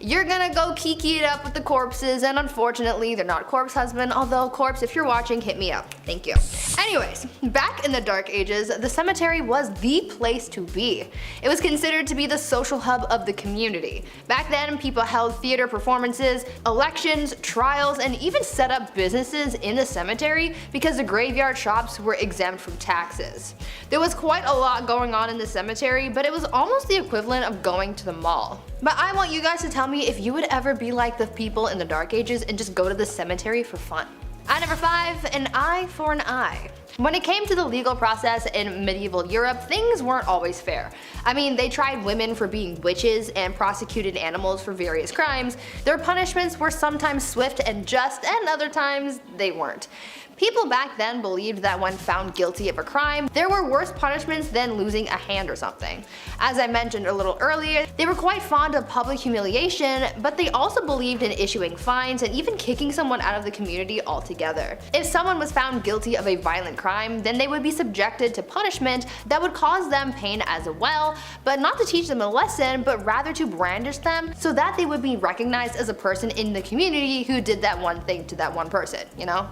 you're gonna go kiki it up with the corpses, and unfortunately they're not corpse husband, although corpse, if you're watching, hit me up. Thank you. Anyways, back in the Dark Ages, the cemetery was the place to be. It was considered to be the social hub of the community. Back then, people held theater performances, elections, trials, and even set up businesses in the cemetery because the graveyard shops were exempt from taxes. There was quite a lot going on in the cemetery, but it was almost the equivalent of going to the mall. But I want you guys to tell me if you would ever be like the people in the Dark Ages and just go to the cemetery for fun. At number 5, an eye for an eye. When it came to the legal process in medieval Europe, things weren't always fair. I mean, they tried women for being witches and prosecuted animals for various crimes. Their punishments were sometimes swift and just, and other times they weren't. People back then believed that when found guilty of a crime, there were worse punishments than losing a hand or something. As I mentioned a little earlier, they were quite fond of public humiliation, but they also believed in issuing fines and even kicking someone out of the community altogether. If someone was found guilty of a violent crime, then they would be subjected to punishment that would cause them pain as well, but not to teach them a lesson, but rather to brandish them so that they would be recognized as a person in the community who did that one thing to that one person, you know?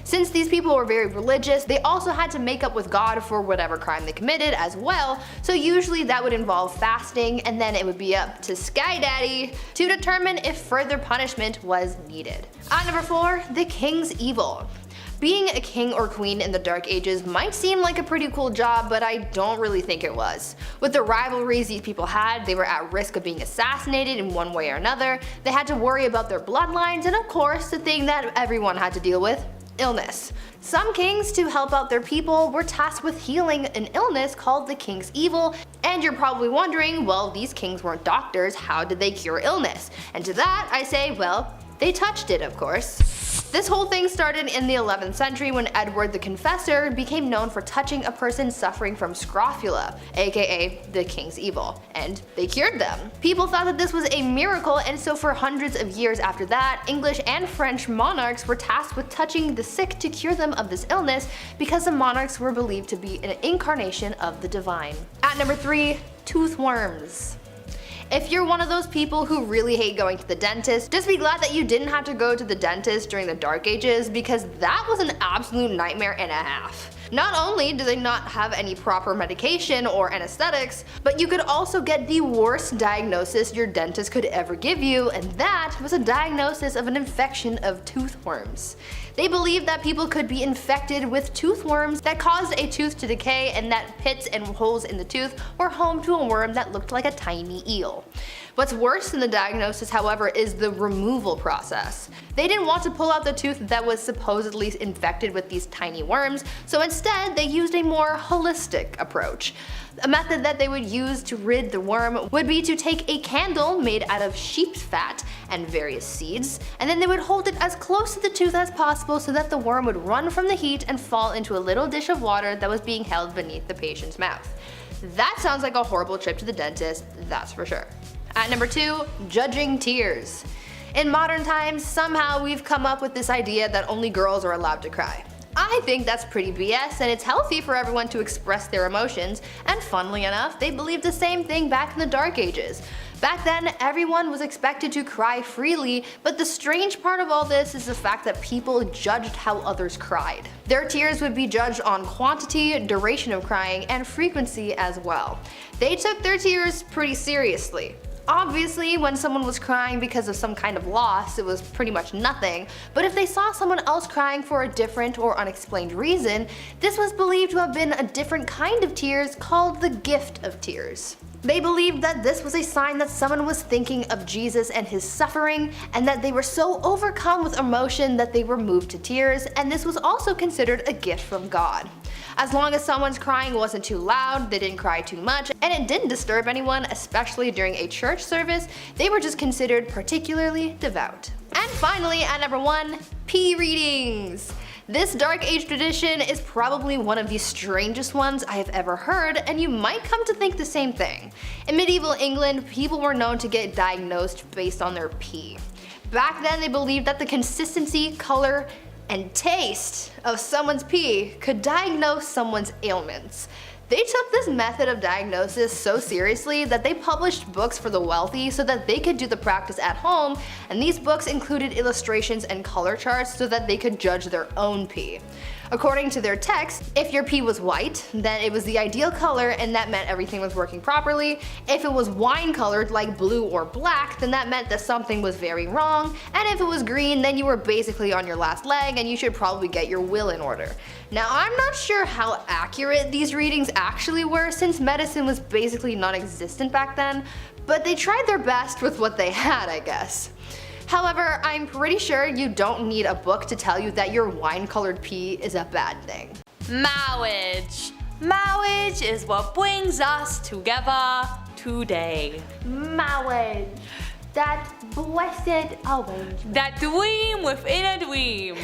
Since these people were very religious, they also had to make up with God for whatever crime they committed as well, so usually that would involve fasting, and then it would be up to Sky Daddy to determine if further punishment was needed. At number 4, the king's evil. Being a king or queen in the Dark Ages might seem like a pretty cool job, but I don't really think it was. With the rivalries these people had, they were at risk of being assassinated in one way or another, they had to worry about their bloodlines, and of course, the thing that everyone had to deal with, illness. Some kings, to help out their people, were tasked with healing an illness called the king's evil, and you're probably wondering, well, these kings weren't doctors, how did they cure illness? And to that I say, well, they touched it, of course. This whole thing started in the 11th century when Edward the Confessor became known for touching a person suffering from scrofula, aka the king's evil, and they cured them. People thought that this was a miracle, and so for hundreds of years after that, English and French monarchs were tasked with touching the sick to cure them of this illness because the monarchs were believed to be an incarnation of the divine. At number 3, tooth worms. If you're one of those people who really hate going to the dentist, just be glad that you didn't have to go to the dentist during the Dark Ages, because that was an absolute nightmare and a half. Not only do they not have any proper medication or anesthetics, but you could also get the worst diagnosis your dentist could ever give you, and that was a diagnosis of an infection of tooth worms. They believed that people could be infected with tooth worms that caused a tooth to decay, and that pits and holes in the tooth were home to a worm that looked like a tiny eel. What's worse than the diagnosis, however, is the removal process. They didn't want to pull out the tooth that was supposedly infected with these tiny worms, so instead they used a more holistic approach. A method that they would use to rid the worm would be to take a candle made out of sheep's fat and various seeds, and then they would hold it as close to the tooth as possible so that the worm would run from the heat and fall into a little dish of water that was being held beneath the patient's mouth. That sounds like a horrible trip to the dentist, that's for sure. At number 2, judging tears. In modern times, somehow we've come up with this idea that only girls are allowed to cry. I think that's pretty BS, and it's healthy for everyone to express their emotions, and funnily enough, they believed the same thing back in the Dark Ages. Back then, everyone was expected to cry freely, but the strange part of all this is the fact that people judged how others cried. Their tears would be judged on quantity, duration of crying, and frequency as well. They took their tears pretty seriously. Obviously, when someone was crying because of some kind of loss, it was pretty much nothing, but if they saw someone else crying for a different or unexplained reason, this was believed to have been a different kind of tears called the gift of tears. They believed that this was a sign that someone was thinking of Jesus and his suffering, and that they were so overcome with emotion that they were moved to tears, and this was also considered a gift from God. As long as someone's crying wasn't too loud, they didn't cry too much, and it didn't disturb anyone, especially during a church service, they were just considered particularly devout. And finally, at number 1, pee readings. This Dark Age tradition is probably one of the strangest ones I have ever heard, and you might come to think the same thing. In medieval England, people were known to get diagnosed based on their pee. Back then, they believed that the consistency, color, and taste of someone's pee could diagnose someone's ailments. They took this method of diagnosis so seriously that they published books for the wealthy so that they could do the practice at home, and these books included illustrations and color charts so that they could judge their own pee. According to their text, if your pee was white, then it was the ideal color and that meant everything was working properly. If it was wine colored like blue or black, then that meant that something was very wrong. And if it was green, then you were basically on your last leg and you should probably get your will in order. Now, I'm not sure how accurate these readings actually were since medicine was basically non-existent back then, but they tried their best with what they had, I guess. However, I'm pretty sure you don't need a book to tell you that your wine-colored pee is a bad thing. Marriage. Marriage is what brings us together today. Marriage. That blessed arrangement. That dream within a dream.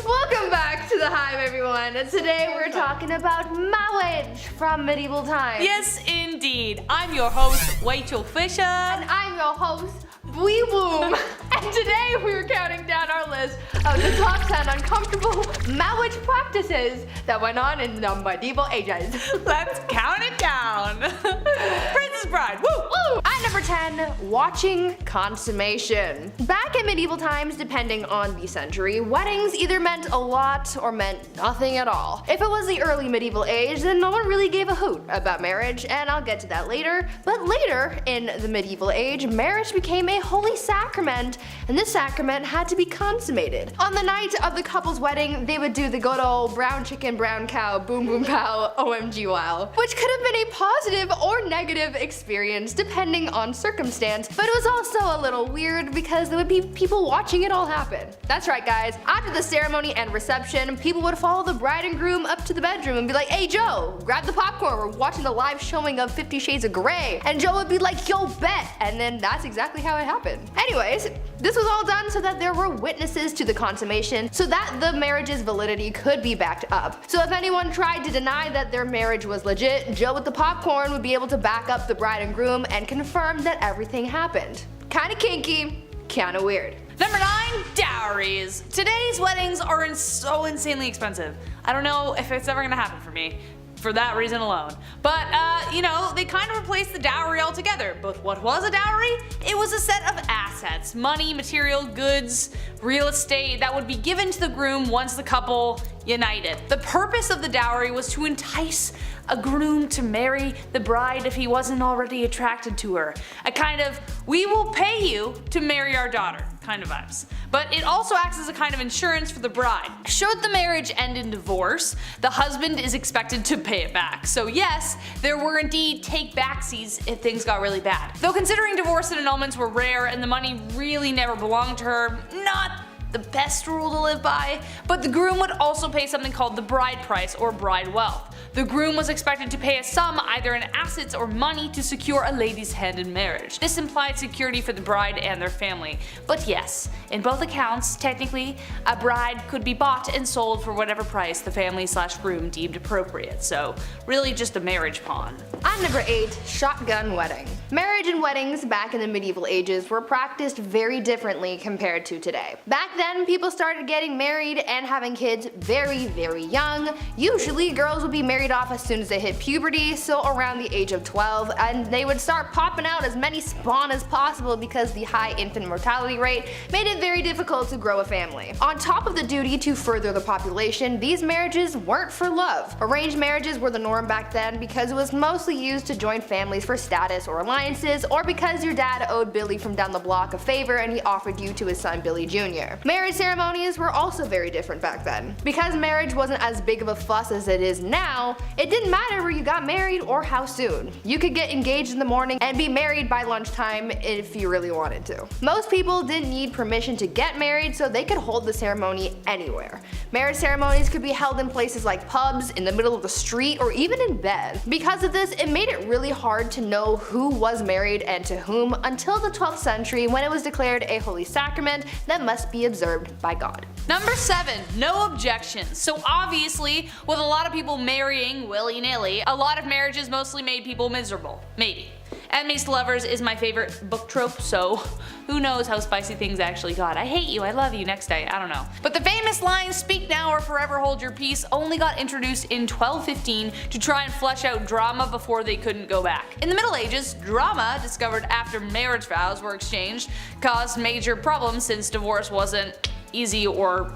Welcome back to the Hive, everyone. And today we're talking about marriage from medieval times. Yes, indeed. I'm your host, Rachel Fisher. And I'm your host, Wee Boom. And today we're counting down our list of the top 10 uncomfortable marriage practices that went on in the medieval ages. Let's count it down. Princess Bride, woo! Woo! At number 10, watching consummation. Back in medieval times, depending on the century, weddings either meant a lot or meant nothing at all. If it was the early medieval age, then no one really gave a hoot about marriage, and I'll get to that later. But later, in the medieval age, marriage became a holy sacrament, and this sacrament had to be consummated. On the night of the couple's wedding, they would do the good old brown chicken, brown cow, boom boom pow, OMG wow, which could have been a positive or negative experience depending on circumstance, but it was also a little weird because there would be people watching it all happen. That's right, guys. After the ceremony and reception, people would follow the bride and groom up to the bedroom and be like, "Hey Joe, grab the popcorn, we're watching the live showing of 50 Shades of Grey." And Joe would be like, "Yo, bet," and then that's exactly how it happened. Anyways, this was all done so that there were witnesses to the consummation, so that the marriage's validity could be backed up. So if anyone tried to deny that their marriage was legit, Joe with the popcorn would be able to back up the bride and groom and confirm that everything happened. Kinda kinky, kinda weird. Number 9, dowries. Today's weddings are so insanely expensive. I don't know if it's ever gonna happen for me, for that reason alone. But, you know, they kind of replaced the dowry altogether. But what was a dowry? It was a set of assets, money, material, goods, real estate that would be given to the groom once the couple united. The purpose of the dowry was to entice a groom to marry the bride if he wasn't already attracted to her. A kind of, we will pay you to marry our daughter kind of vibes. But it also acts as a kind of insurance for the bride. Should the marriage end in divorce, the husband is expected to pay it back. So yes, there were indeed take-backsies if things got really bad. Though considering divorce and annulments were rare and the money really never belonged to her, not the best rule to live by, but the groom would also pay something called the bride price or bride wealth. The groom was expected to pay a sum either in assets or money to secure a lady's hand in marriage. This implied security for the bride and their family. But yes, in both accounts, technically, a bride could be bought and sold for whatever price the family/groom deemed appropriate, so really just a marriage pawn. On number 8, shotgun wedding. Marriage and weddings back in the medieval ages were practiced very differently compared to today. Back then, people started getting married and having kids very, very young. Usually, girls would be married married off as soon as they hit puberty, so around the age of 12, and they would start popping out as many spawn as possible because the high infant mortality rate made it very difficult to grow a family. On top of the duty to further the population, these marriages weren't for love. Arranged marriages were the norm back then because it was mostly used to join families for status or alliances, or because your dad owed Billy from down the block a favor and he offered you to his son Billy Jr. Marriage ceremonies were also very different back then. Because marriage wasn't as big of a fuss as it is now, it didn't matter where you got married or how soon. You could get engaged in the morning and be married by lunchtime if you really wanted to. Most people didn't need permission to get married, so they could hold the ceremony anywhere. Marriage ceremonies could be held in places like pubs, in the middle of the street, or even in bed. Because of this, it made it really hard to know who was married and to whom until the 12th century, when it was declared a holy sacrament that must be observed by God. Number 7, no objections. So obviously, with a lot of people marrying willy-nilly, a lot of marriages mostly made people miserable. Maybe. Enemies to lovers is my favorite book trope, so who knows how spicy things actually got. I hate you, I love you, next day, I don't know. But the famous line, speak now or forever hold your peace, only got introduced in 1215 to try and flesh out drama before they couldn't go back. In the Middle Ages, drama, discovered after marriage vows were exchanged, caused major problems since divorce wasn't easy or,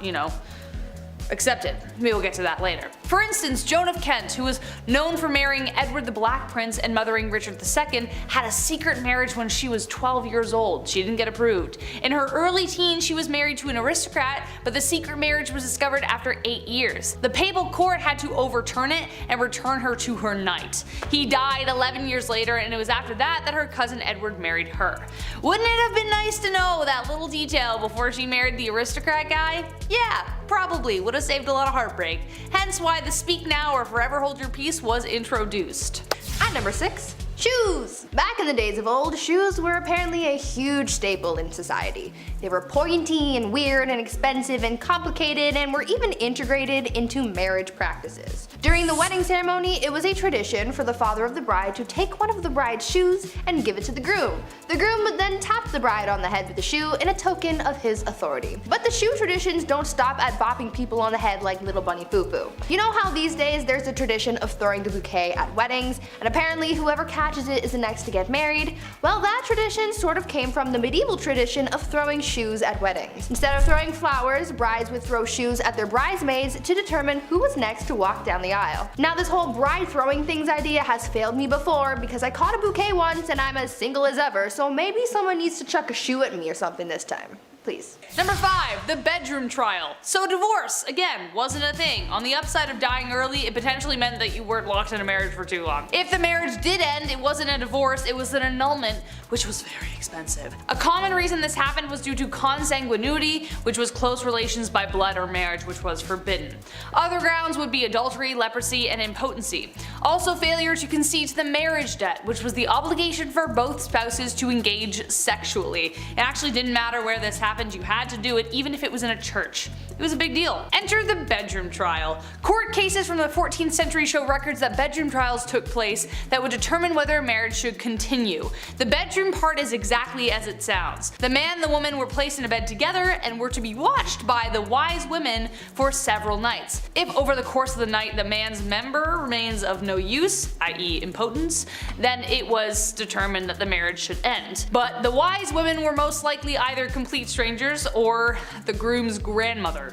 accepted. We will get to that later. For instance, Joan of Kent, who was known for marrying Edward the Black Prince and mothering Richard II, had a secret marriage when she was 12 years old. She didn't get approved. In her early teens, she was married to an aristocrat, but the secret marriage was discovered after 8 years. The papal court had to overturn it and return her to her knight. He died 11 years later, and it was after that her cousin Edward married her. Wouldn't it have been nice to know that little detail before she married the aristocrat guy? Yeah, probably would have saved a lot of heartbreak. Hence why the speak now or forever hold your peace was introduced. At number 6, shoes! Back in the days of old, shoes were apparently a huge staple in society. They were pointy and weird and expensive and complicated and were even integrated into marriage practices. During the wedding ceremony, it was a tradition for the father of the bride to take one of the bride's shoes and give it to the groom. The groom would then tap the bride on the head with the shoe in a token of his authority. But the shoe traditions don't stop at bopping people on the head like little bunny foo-foo. You know how these days there's a tradition of throwing the bouquet at weddings, and apparently whoever catches it is the next to get married? Well, that tradition sort of came from the medieval tradition of throwing shoes at weddings. Instead of throwing flowers, brides would throw shoes at their bridesmaids to determine who was next to walk down the aisle. Now this whole bride throwing things idea has failed me before because I caught a bouquet once and I'm as single as ever, so maybe someone needs to chuck a shoe at me or something this time. Please. Number 5, the bedroom trial. So divorce, again, wasn't a thing. On the upside of dying early, it potentially meant that you weren't locked in a marriage for too long. If the marriage did end, it wasn't a divorce, it was an annulment, which was very expensive. A common reason this happened was due to consanguinity, which was close relations by blood or marriage, which was forbidden. Other grounds would be adultery, leprosy, and impotency. Also failure to concede to the marriage debt, which was the obligation for both spouses to engage sexually. It actually didn't matter where this happened, you had to do it even if it was in a church. It was a big deal. Enter the bedroom trial. Court cases from the 14th century show records that bedroom trials took place that would determine whether a marriage should continue. The bedroom part is exactly as it sounds. The man and the woman were placed in a bed together and were to be watched by the wise women for several nights. If over the course of the night the man's member remains of no use, i.e. impotence, then it was determined that the marriage should end. But the wise women were most likely either complete strangers or the groom's grandmother.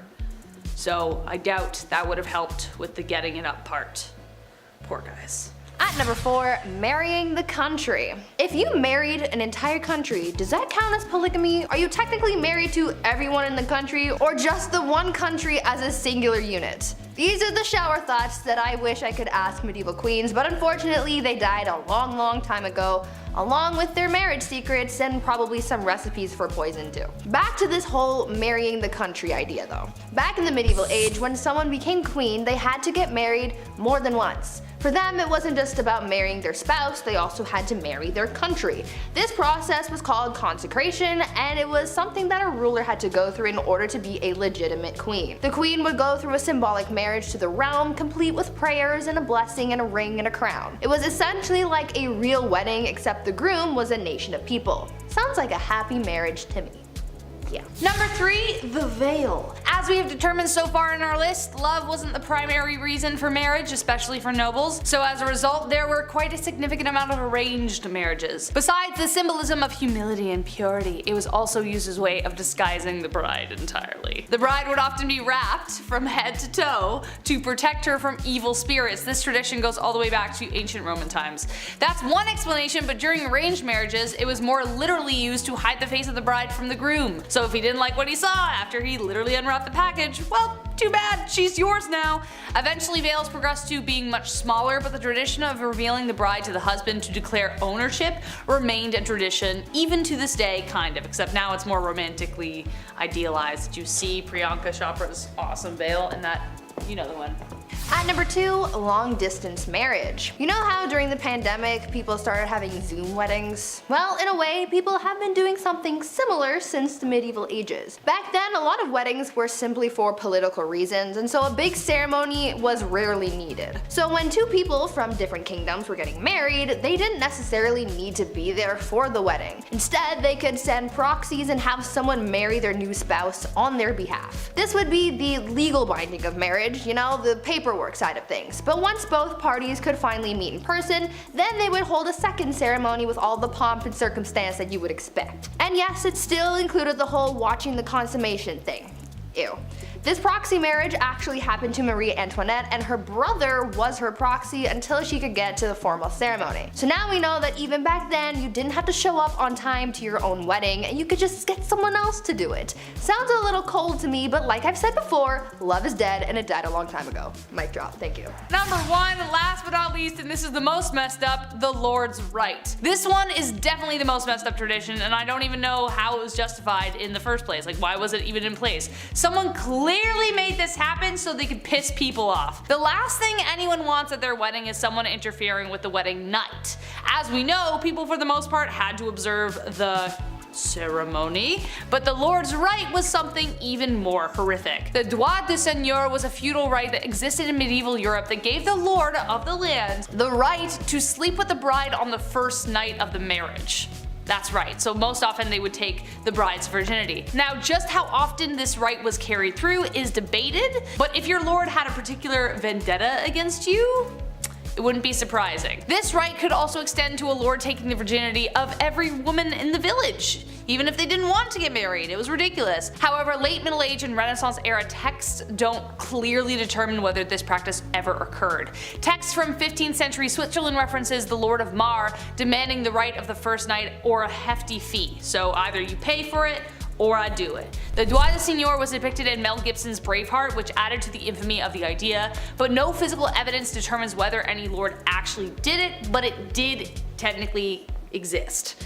So I doubt that would have helped with the getting it up part. Poor guys. At number 4, marrying the country. If you married an entire country, does that count as polygamy? Are you technically married to everyone in the country or just the one country as a singular unit? These are the shower thoughts that I wish I could ask medieval queens, but unfortunately they died a long time ago, along with their marriage secrets and probably some recipes for poison too. Back to this whole marrying the country idea though. Back in the medieval age, when someone became queen, they had to get married more than once. For them, it wasn't just about marrying their spouse, they also had to marry their country. This process was called consecration, and it was something that a ruler had to go through in order to be a legitimate queen. The queen would go through a symbolic marriage to the realm, complete with prayers and a blessing and a ring and a crown. It was essentially like a real wedding, except the groom was a nation of people. Sounds like a happy marriage to me. Yeah. Number 3, the veil. As As we have determined so far in our list, love wasn't the primary reason for marriage, especially for nobles, so as a result there were quite a significant amount of arranged marriages. Besides the symbolism of humility and purity, it was also used as a way of disguising the bride entirely. The bride would often be wrapped from head to toe to protect her from evil spirits. This tradition goes all the way back to ancient Roman times. That's one explanation, but during arranged marriages, it was more literally used to hide the face of the bride from the groom. So if he didn't like what he saw after he literally unwrapped the package, well, too bad, she's yours now. Eventually veils progressed to being much smaller, but the tradition of revealing the bride to the husband to declare ownership remained a tradition even to this day, kind of, except now it's more romantically idealized. Did you see Priyanka Chopra's awesome veil in that? You know the one. At number 2, long distance marriage. You know how during the pandemic people started having Zoom weddings? Well, in a way, people have been doing something similar since the medieval ages. Back then, a lot of weddings were simply for political reasons, and so a big ceremony was rarely needed. So when two people from different kingdoms were getting married, they didn't necessarily need to be there for the wedding. Instead, they could send proxies and have someone marry their new spouse on their behalf. This would be the legal binding of marriage, you know, the paperwork side of things. But once both parties could finally meet in person, then they would hold a second ceremony with all the pomp and circumstance that you would expect. And yes, it still included the whole watching the consummation thing. Ew. This proxy marriage actually happened to Marie Antoinette, and her brother was her proxy until she could get to the formal ceremony. So now we know that even back then, you didn't have to show up on time to your own wedding, and you could just get someone else to do it. Sounds a little cold to me, but like I've said before, love is dead and it died a long time ago. Mic drop, thank you. Number 1, last but not least, and this is the most messed up, the Lord's Right. This one is definitely the most messed up tradition, and I don't even know how it was justified in the first place. Like, why was it even in place? Someone clearly made this happen so they could piss people off. The last thing anyone wants at their wedding is someone interfering with the wedding night. As we know, people for the most part had to observe the ceremony, but the Lord's Right was something even more horrific. The droit de seigneur was a feudal right that existed in medieval Europe that gave the lord of the land the right to sleep with the bride on the first night of the marriage. That's right, so most often they would take the bride's virginity. Now, just how often this right was carried through is debated, but if your lord had a particular vendetta against you, it wouldn't be surprising. This right could also extend to a lord taking the virginity of every woman in the village, even if they didn't want to get married. It was ridiculous. However, late Middle Age and Renaissance era texts don't clearly determine whether this practice ever occurred. Texts from 15th century Switzerland references the Lord of Mar demanding the right of the first night or a hefty fee. So either you pay for it or I do it. The droit de seigneur was depicted in Mel Gibson's Braveheart, which added to the infamy of the idea, but no physical evidence determines whether any lord actually did it, but it did technically exist.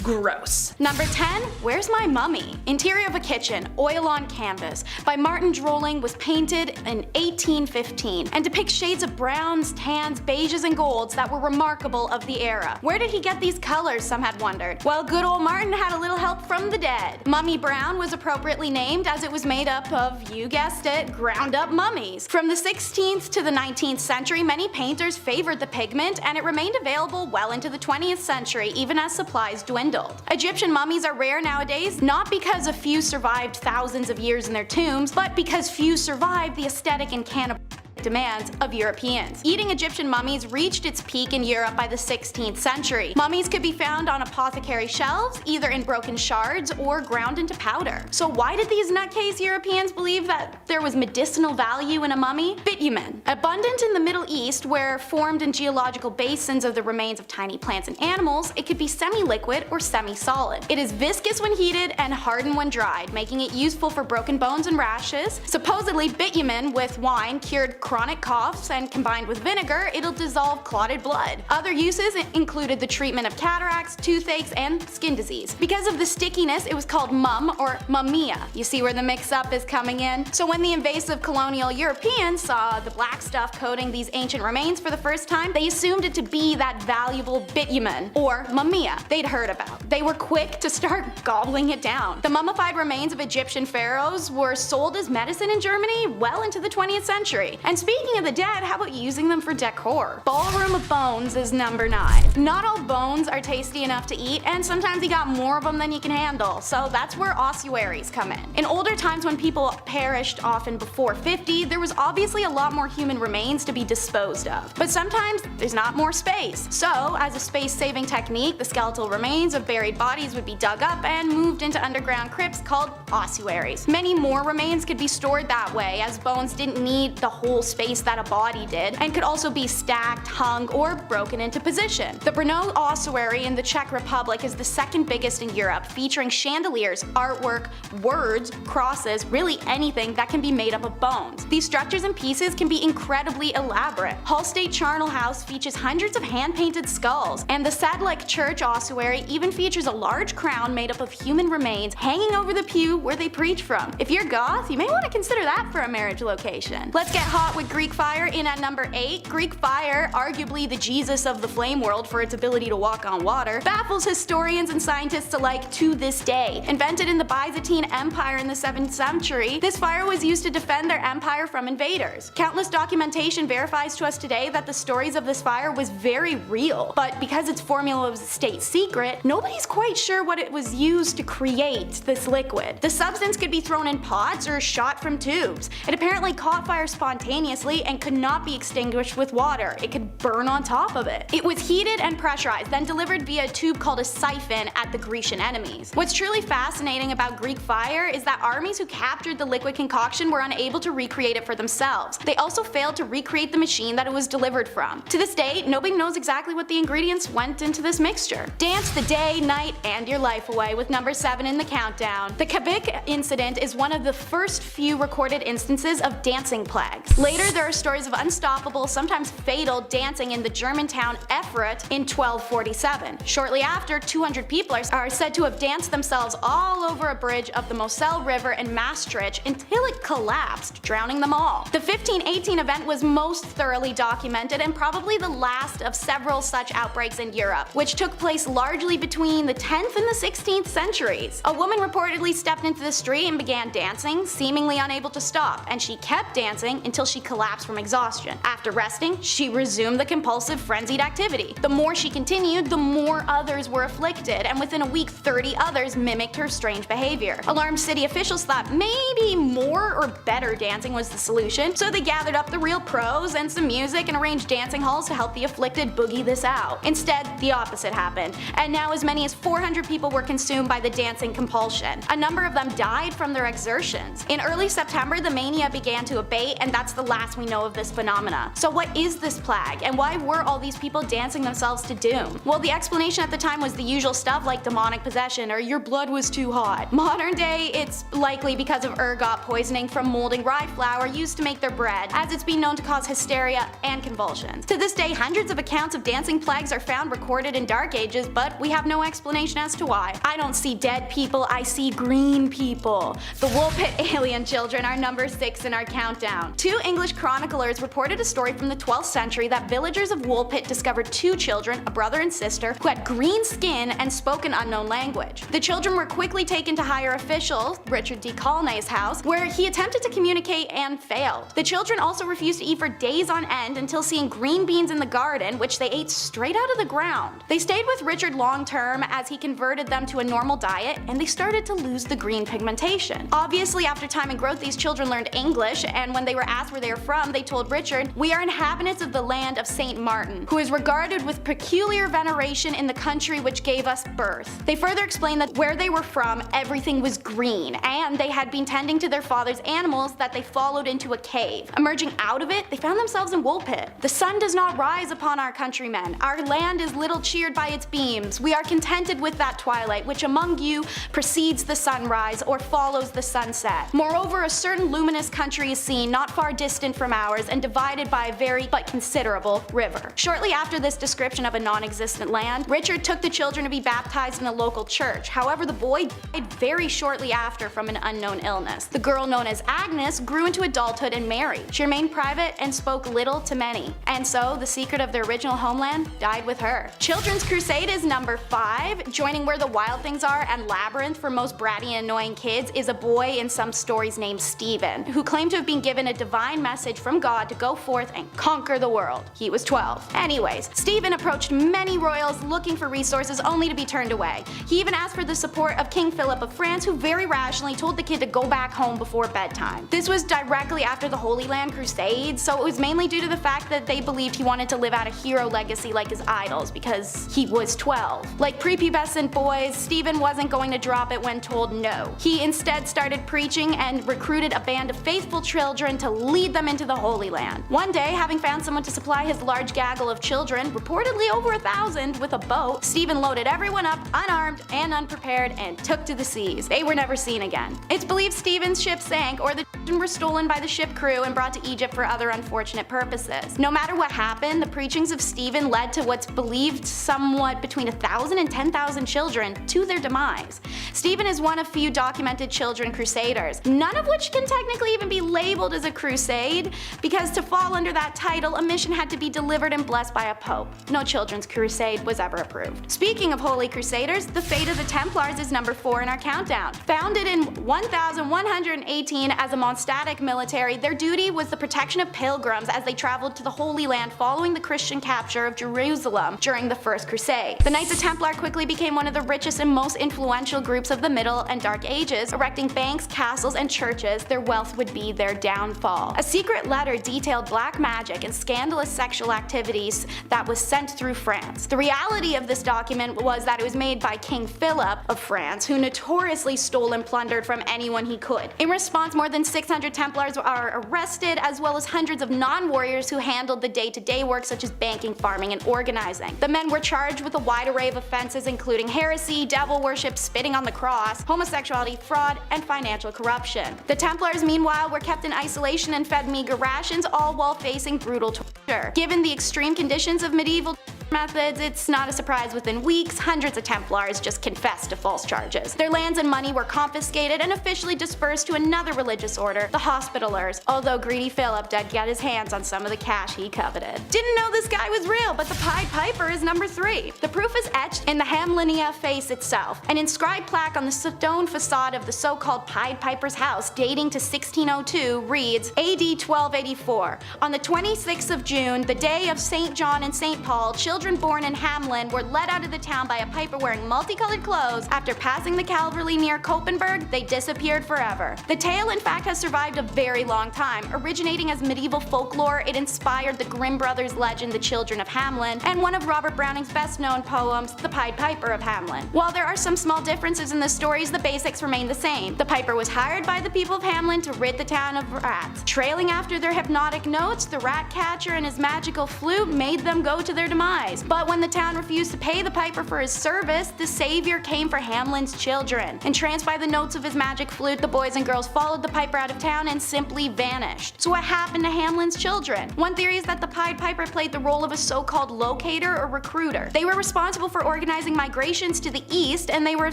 Gross. Number 10, Where's My Mummy? Interior of a Kitchen, Oil on Canvas, by Martin Drolling, was painted in 1815 and depicts shades of browns, tans, beiges, and golds that were remarkable of the era. Where did he get these colors, some had wondered? Well, good old Martin had a little help from the dead. Mummy Brown was appropriately named as it was made up of, you guessed it, ground up mummies. From the 16th to the 19th century, many painters favored the pigment, and it remained available well into the 20th century, even as supplies dwindled. Egyptian mummies are rare nowadays, not because a few survived thousands of years in their tombs, but because few survived the aesthetic and cannibal demands of Europeans. Eating Egyptian mummies reached its peak in Europe by the 16th century. Mummies could be found on apothecary shelves, either in broken shards or ground into powder. So why did these nutcase Europeans believe that there was medicinal value in a mummy? Bitumen. Abundant in the Middle East, where formed in geological basins of the remains of tiny plants and animals, it could be semi-liquid or semi-solid. It is viscous when heated and hardened when dried, making it useful for broken bones and rashes. Supposedly, bitumen with wine cured chronic coughs, and combined with vinegar, it'll dissolve clotted blood. Other uses included the treatment of cataracts, toothaches, and skin disease. Because of the stickiness, it was called mum or mumia. You see where the mix-up is coming in? So when the invasive colonial Europeans saw the black stuff coating these ancient remains for the first time, they assumed it to be that valuable bitumen, or mumia, they'd heard about. They were quick to start gobbling it down. The mummified remains of Egyptian pharaohs were sold as medicine in Germany well into the 20th century, and And speaking of the dead, how about using them for decor? Ballroom of Bones is number 9. Not all bones are tasty enough to eat, and sometimes you got more of them than you can handle, so that's where ossuaries come in. In older times when people perished often before 50, there was obviously a lot more human remains to be disposed of. But sometimes there's not more space. So, as a space-saving technique, the skeletal remains of buried bodies would be dug up and moved into underground crypts called ossuaries. Many more remains could be stored that way, as bones didn't need the whole space that a body did, and could also be stacked, hung, or broken into position. The Brno ossuary in the Czech Republic is the second biggest in Europe, featuring chandeliers, artwork, words, crosses, really anything that can be made up of bones. These structures and pieces can be incredibly elaborate. Hull State Charnel House features hundreds of hand-painted skulls, and the Sadlec Church ossuary even features a large crown made up of human remains hanging over the pew where they preach from. If you're goth, you may want to consider that for a marriage location. Let's get hot with Greek fire in at number 8. Greek fire, arguably the Jesus of the flame world for its ability to walk on water, baffles historians and scientists alike to this day. Invented in the Byzantine Empire in the 7th century, this fire was used to defend their empire from invaders. Countless documentation verifies to us today that the stories of this fire was very real, but because its formula was a state secret, nobody's quite sure what it was used to create this liquid. The substance could be thrown in pots or shot from tubes. It apparently caught fire spontaneously and could not be extinguished with water. It could burn on top of it. It was heated and pressurized, then delivered via a tube called a siphon at the Grecian enemies. What's truly fascinating about Greek fire is that armies who captured the liquid concoction were unable to recreate it for themselves. They also failed to recreate the machine that it was delivered from. To this day, nobody knows exactly what the ingredients went into this mixture. Dance the day, night, and your life away with number 7 in the countdown. The Kabik incident is one of the first few recorded instances of dancing plagues. Later, there are stories of unstoppable, sometimes fatal, dancing in the German town Erfurt in 1247. Shortly after, 200 people are said to have danced themselves all over a bridge of the Moselle River in Maastricht until it collapsed, drowning them all. The 1518 event was most thoroughly documented and probably the last of several such outbreaks in Europe, which took place largely between the 10th and the 16th centuries. A woman reportedly stepped into the street and began dancing, seemingly unable to stop, and she kept dancing until she collapsed from exhaustion. After resting, she resumed the compulsive, frenzied activity. The more she continued, the more others were afflicted, and within a week 30 others mimicked her strange behavior. Alarmed city officials thought maybe more or better dancing was the solution, so they gathered up the real pros and some music and arranged dancing halls to help the afflicted boogie this out. Instead, the opposite happened, and now as many as 400 people were consumed by the dancing compulsion. A number of them died from their exertions. In early September, the mania began to abate, and that's the last we know of this phenomena. So what is this plague, and why were all these people dancing themselves to doom? Well, the explanation at the time was the usual stuff like demonic possession or your blood was too hot. Modern day, it's likely because of ergot poisoning from molding rye flour used to make their bread, as it's been known to cause hysteria and convulsions. To this day, hundreds of accounts of dancing plagues are found recorded in Dark Ages, but we have no explanation as to why. I don't see dead people, I see green people. The Woolpit alien children are number 6 in our countdown. 2 English chroniclers reported a story from the 12th century that villagers of Woolpit discovered 2 children, a brother and sister, who had green skin and spoke an unknown language. The children were quickly taken to higher officials, Richard D. Colnay's house, where he attempted to communicate and failed. The children also refused to eat for days on end until seeing green beans in the garden, which they ate straight out of the ground. They stayed with Richard long term as he converted them to a normal diet, and they started to lose the green pigmentation. Obviously, after time and growth, these children learned English, and when they were asked where they were from, they told Richard, "We are inhabitants of the land of St. Martin, who is regarded with peculiar veneration in the country which gave us birth." They further explained that where they were from, everything was green, and they had been tending to their father's animals that they followed into a cave. Emerging out of it, they found themselves in Woolpit. "The sun does not rise upon our countrymen. Our land is little cheered by its beams. We are contented with that twilight which among you precedes the sunrise or follows the sunset. Moreover, a certain luminous country is seen not far distant from ours and divided by a very but considerable river." Shortly after this description of a non-existent land, Richard took the children to be baptized in a local church. However, the boy died very shortly after from an unknown illness. The girl known as Agnes grew into adulthood and married. She remained private and spoke little to many, and so the secret of their original homeland died with her. Children's Crusade is number 5. Joining Where the Wild Things Are and Labyrinth for most bratty and annoying kids is a boy in some stories named Stephen, who claimed to have been given a divine message from God to go forth and conquer the world. He was 12. Anyways, Stephen approached many royals looking for resources only to be turned away. He even asked for the support of King Philip of France, who very rationally told the kid to go back home before bedtime. This was directly after the Holy Land Crusades, so it was mainly due to the fact that they believed he wanted to live out a hero legacy like his idols because he was 12. Like prepubescent boys, Stephen wasn't going to drop it when told no. He instead started preaching and recruited a band of faithful children to lead them into the Holy Land. One day, having found someone to supply his large gaggle of children, reportedly over 1,000, with a boat, Stephen loaded everyone up unarmed and unprepared and took to the seas. They were never seen again. It's believed Stephen's ship sank, or the children were stolen by the ship crew and brought to Egypt for other unfortunate purposes. No matter what happened, the preachings of Stephen led to what's believed somewhat between 1,000 and 10,000 children to their demise. Stephen is one of few documented children crusaders, none of which can technically even be labeled as a crusade, because to fall under that title, a mission had to be delivered and blessed by a pope. No children's crusade was ever approved. Speaking of holy crusaders, the fate of the Templars is number 4 in our countdown. Founded in 1118 as a monastic military, their duty was the protection of pilgrims as they traveled to the Holy Land following the Christian capture of Jerusalem during the First Crusade. The Knights of Templar quickly became one of the richest and most influential groups of the Middle and Dark Ages, erecting banks, castles, and churches. Their wealth would be their downfall. A secret letter detailed black magic and scandalous sexual activities that was sent through France. The reality of this document was that it was made by King Philip of France, who notoriously stole and plundered from anyone he could. In response, more than 600 Templars are arrested, as well as hundreds of non-warriors who handled the day-to-day work such as banking, farming, and organizing. The men were charged with a wide array of offenses including heresy, devil worship, spitting on the cross, homosexuality, fraud, and financial corruption. The Templars, meanwhile, were kept in isolation and fed meager rations, all while facing brutal torture. Given the extreme conditions of medieval methods, it's not a surprise within weeks, hundreds of Templars just confessed to false charges. Their lands and money were confiscated and officially dispersed to another religious order, the Hospitallers, although greedy Philip did get his hands on some of the cash he coveted. Didn't know this guy was real, but the Pied Piper is number 3. The proof is etched in the Hamlinia face itself. An inscribed plaque on the stone facade of the so-called Pied Piper's house, dating to 1602, reads, AD 1284. On the 26th of June, the day of St. John and St. Paul, children born in Hamlin were led out of the town by a piper wearing multicolored clothes. After passing the Calvary near Koppenberg, they disappeared forever. The tale, in fact, has survived a very long time. Originating as medieval folklore, it inspired the Grimm brothers' legend The Children of Hamlin, and one of Robert Browning's best-known poems, The Pied Piper of Hamlin. While there are some small differences in the stories, the basics remain the same. The piper was hired by the people of Hamlin to rid the town of rats. Trailing after their hypnotic notes, the rat catcher and his magical flute made them go to their demise. But when the town refused to pay the piper for his service, the savior came for Hamlin's children. Entranced by the notes of his magic flute, the boys and girls followed the piper out of town and simply vanished. So what happened to Hamlin's children? One theory is that the Pied Piper played the role of a so-called locator or recruiter. They were responsible for organizing migrations to the east, and they were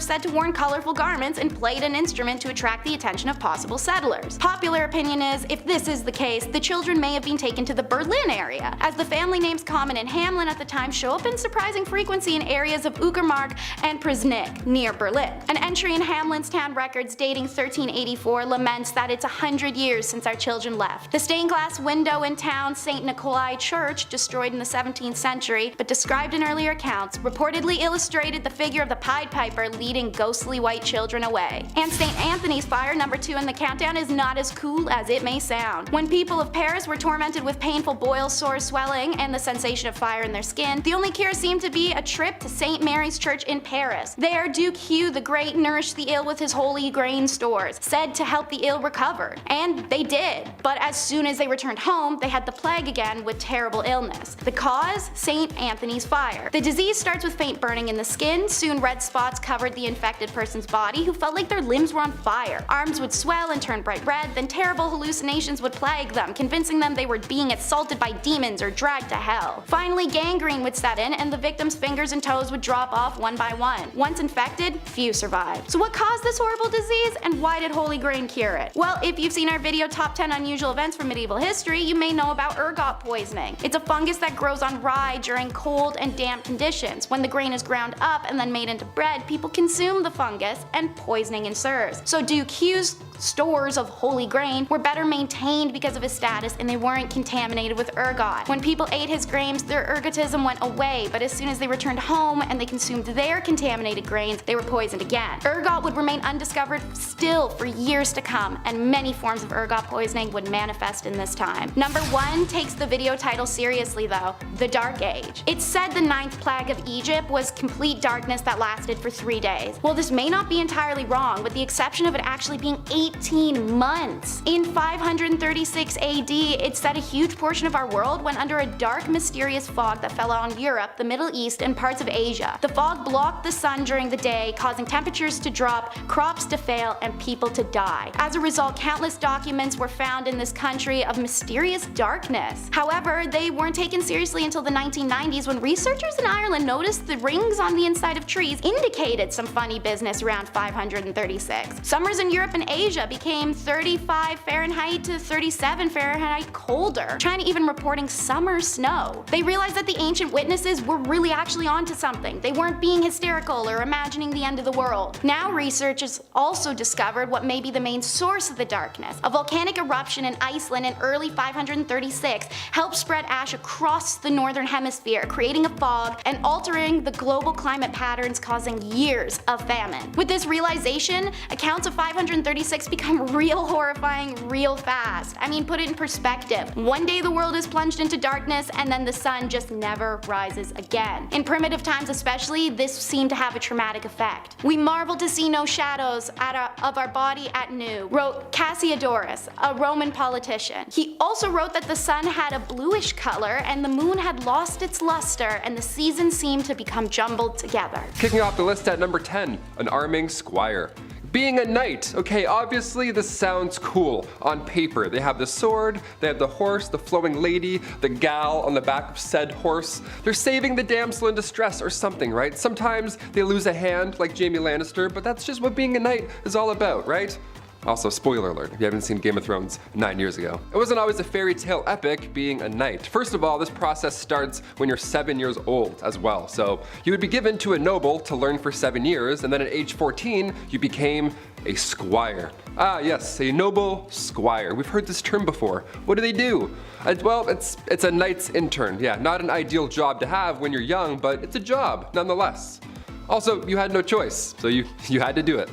said to wear colorful garments and played an instrument to attract the attention of possible settlers. Popular opinion is, if this is the case, the children may have been taken to the Berlin area, as the family names common in Hamlin at the time show up in surprising frequency in areas of Uckermark and Prisnick, near Berlin. An entry in Hamlin's town records dating 1384 laments that it's 100 years since our children left. The stained glass window in town St. Nikolai Church, destroyed in the 17th century, but described in earlier accounts, reportedly illustrated the figure of the Pied Piper leading ghostly white children away. And St. Anthony's fire, number 2 in the countdown, is not as cool as it may sound. When people of Paris were tormented with painful boils, sores, swelling, and the sensation of fire in their skin, the only cure seemed to be a trip to St. Mary's Church in Paris. There, Duke Hugh the Great nourished the ill with his holy grain stores, said to help the ill recover. And they did. But as soon as they returned home, they had the plague again with terrible illness. The cause? St. Anthony's fire. The disease starts with faint burning in the skin. Soon red spots covered the infected person's body, who felt like their limbs were on fire. Arms would swell and turn bright red, then terrible hallucinations would plague them, convincing them they were being assaulted by demons or dragged to hell. Finally, gangrene would set in and the victim's fingers and toes would drop off one by one. Once infected, few survived. So what caused this horrible disease, and why did Holy Grain cure it? Well, if you've seen our video Top 10 Unusual Events from Medieval History, you may know about ergot poisoning. It's a fungus that grows on rye during cold and damp conditions. When the grain is ground up and then made into bread, people consume the fungus and poisoning ensues. So Duquesne's stores of holy grain were better maintained because of his status, and they weren't contaminated with ergot. When people ate his grains, their ergotism went away, but as soon as they returned home and they consumed their contaminated grains, they were poisoned again. Ergot would remain undiscovered still for years to come, and many forms of ergot poisoning would manifest in this time. Number 1 takes the video title seriously though, the Dark Age. It's said the 9th plague of Egypt was complete darkness that lasted for 3 days. Well, this may not be entirely wrong, with the exception of it actually being 18 months. In 536 AD, it said a huge portion of our world went under a dark, mysterious fog that fell on Europe, the Middle East, and parts of Asia. The fog blocked the sun during the day, causing temperatures to drop, crops to fail, and people to die. As a result, countless documents were found in this country of mysterious darkness. However, they weren't taken seriously until the 1990s, when researchers in Ireland noticed the rings on the inside of trees indicated some funny business around 536. Summers in Europe and Asia became 35 Fahrenheit to 37 Fahrenheit colder. China even reporting summer snow. They realized that the ancient witnesses were really actually onto something. They weren't being hysterical or imagining the end of the world. Now researchers also discovered what may be the main source of the darkness. A volcanic eruption in Iceland in early 536 helped spread ash across the northern hemisphere, creating a fog and altering the global climate patterns, causing years of famine. With this realization, accounts of 536 become real horrifying real fast. I mean, put it in perspective. One day the world is plunged into darkness and then the sun just never rises again. In primitive times especially, this seemed to have a traumatic effect. We marvel to see no shadows of our body at noon, wrote Cassiodorus, a Roman politician. He also wrote that the sun had a bluish color and the moon had lost its luster and the seasons seemed to become jumbled together. Kicking off the list at number 10, an arming squire. Being a knight. Okay, obviously this sounds cool on paper. They have the sword, they have the horse, the flowing lady, the gal on the back of said horse. They're saving the damsel in distress or something, right? Sometimes they lose a hand like Jaime Lannister, but that's just what being a knight is all about, right? Also, spoiler alert, if you haven't seen Game of Thrones 9 years ago. It wasn't always a fairy tale epic being a knight. First of all, this process starts when you're 7 years old as well. So you would be given to a noble to learn for 7 years, and then at age 14, you became a squire. Ah yes, a noble squire. We've heard this term before. What do they do? Well, it's a knight's intern. Yeah, not an ideal job to have when you're young, but it's a job nonetheless. Also, you had no choice, so you had to do it.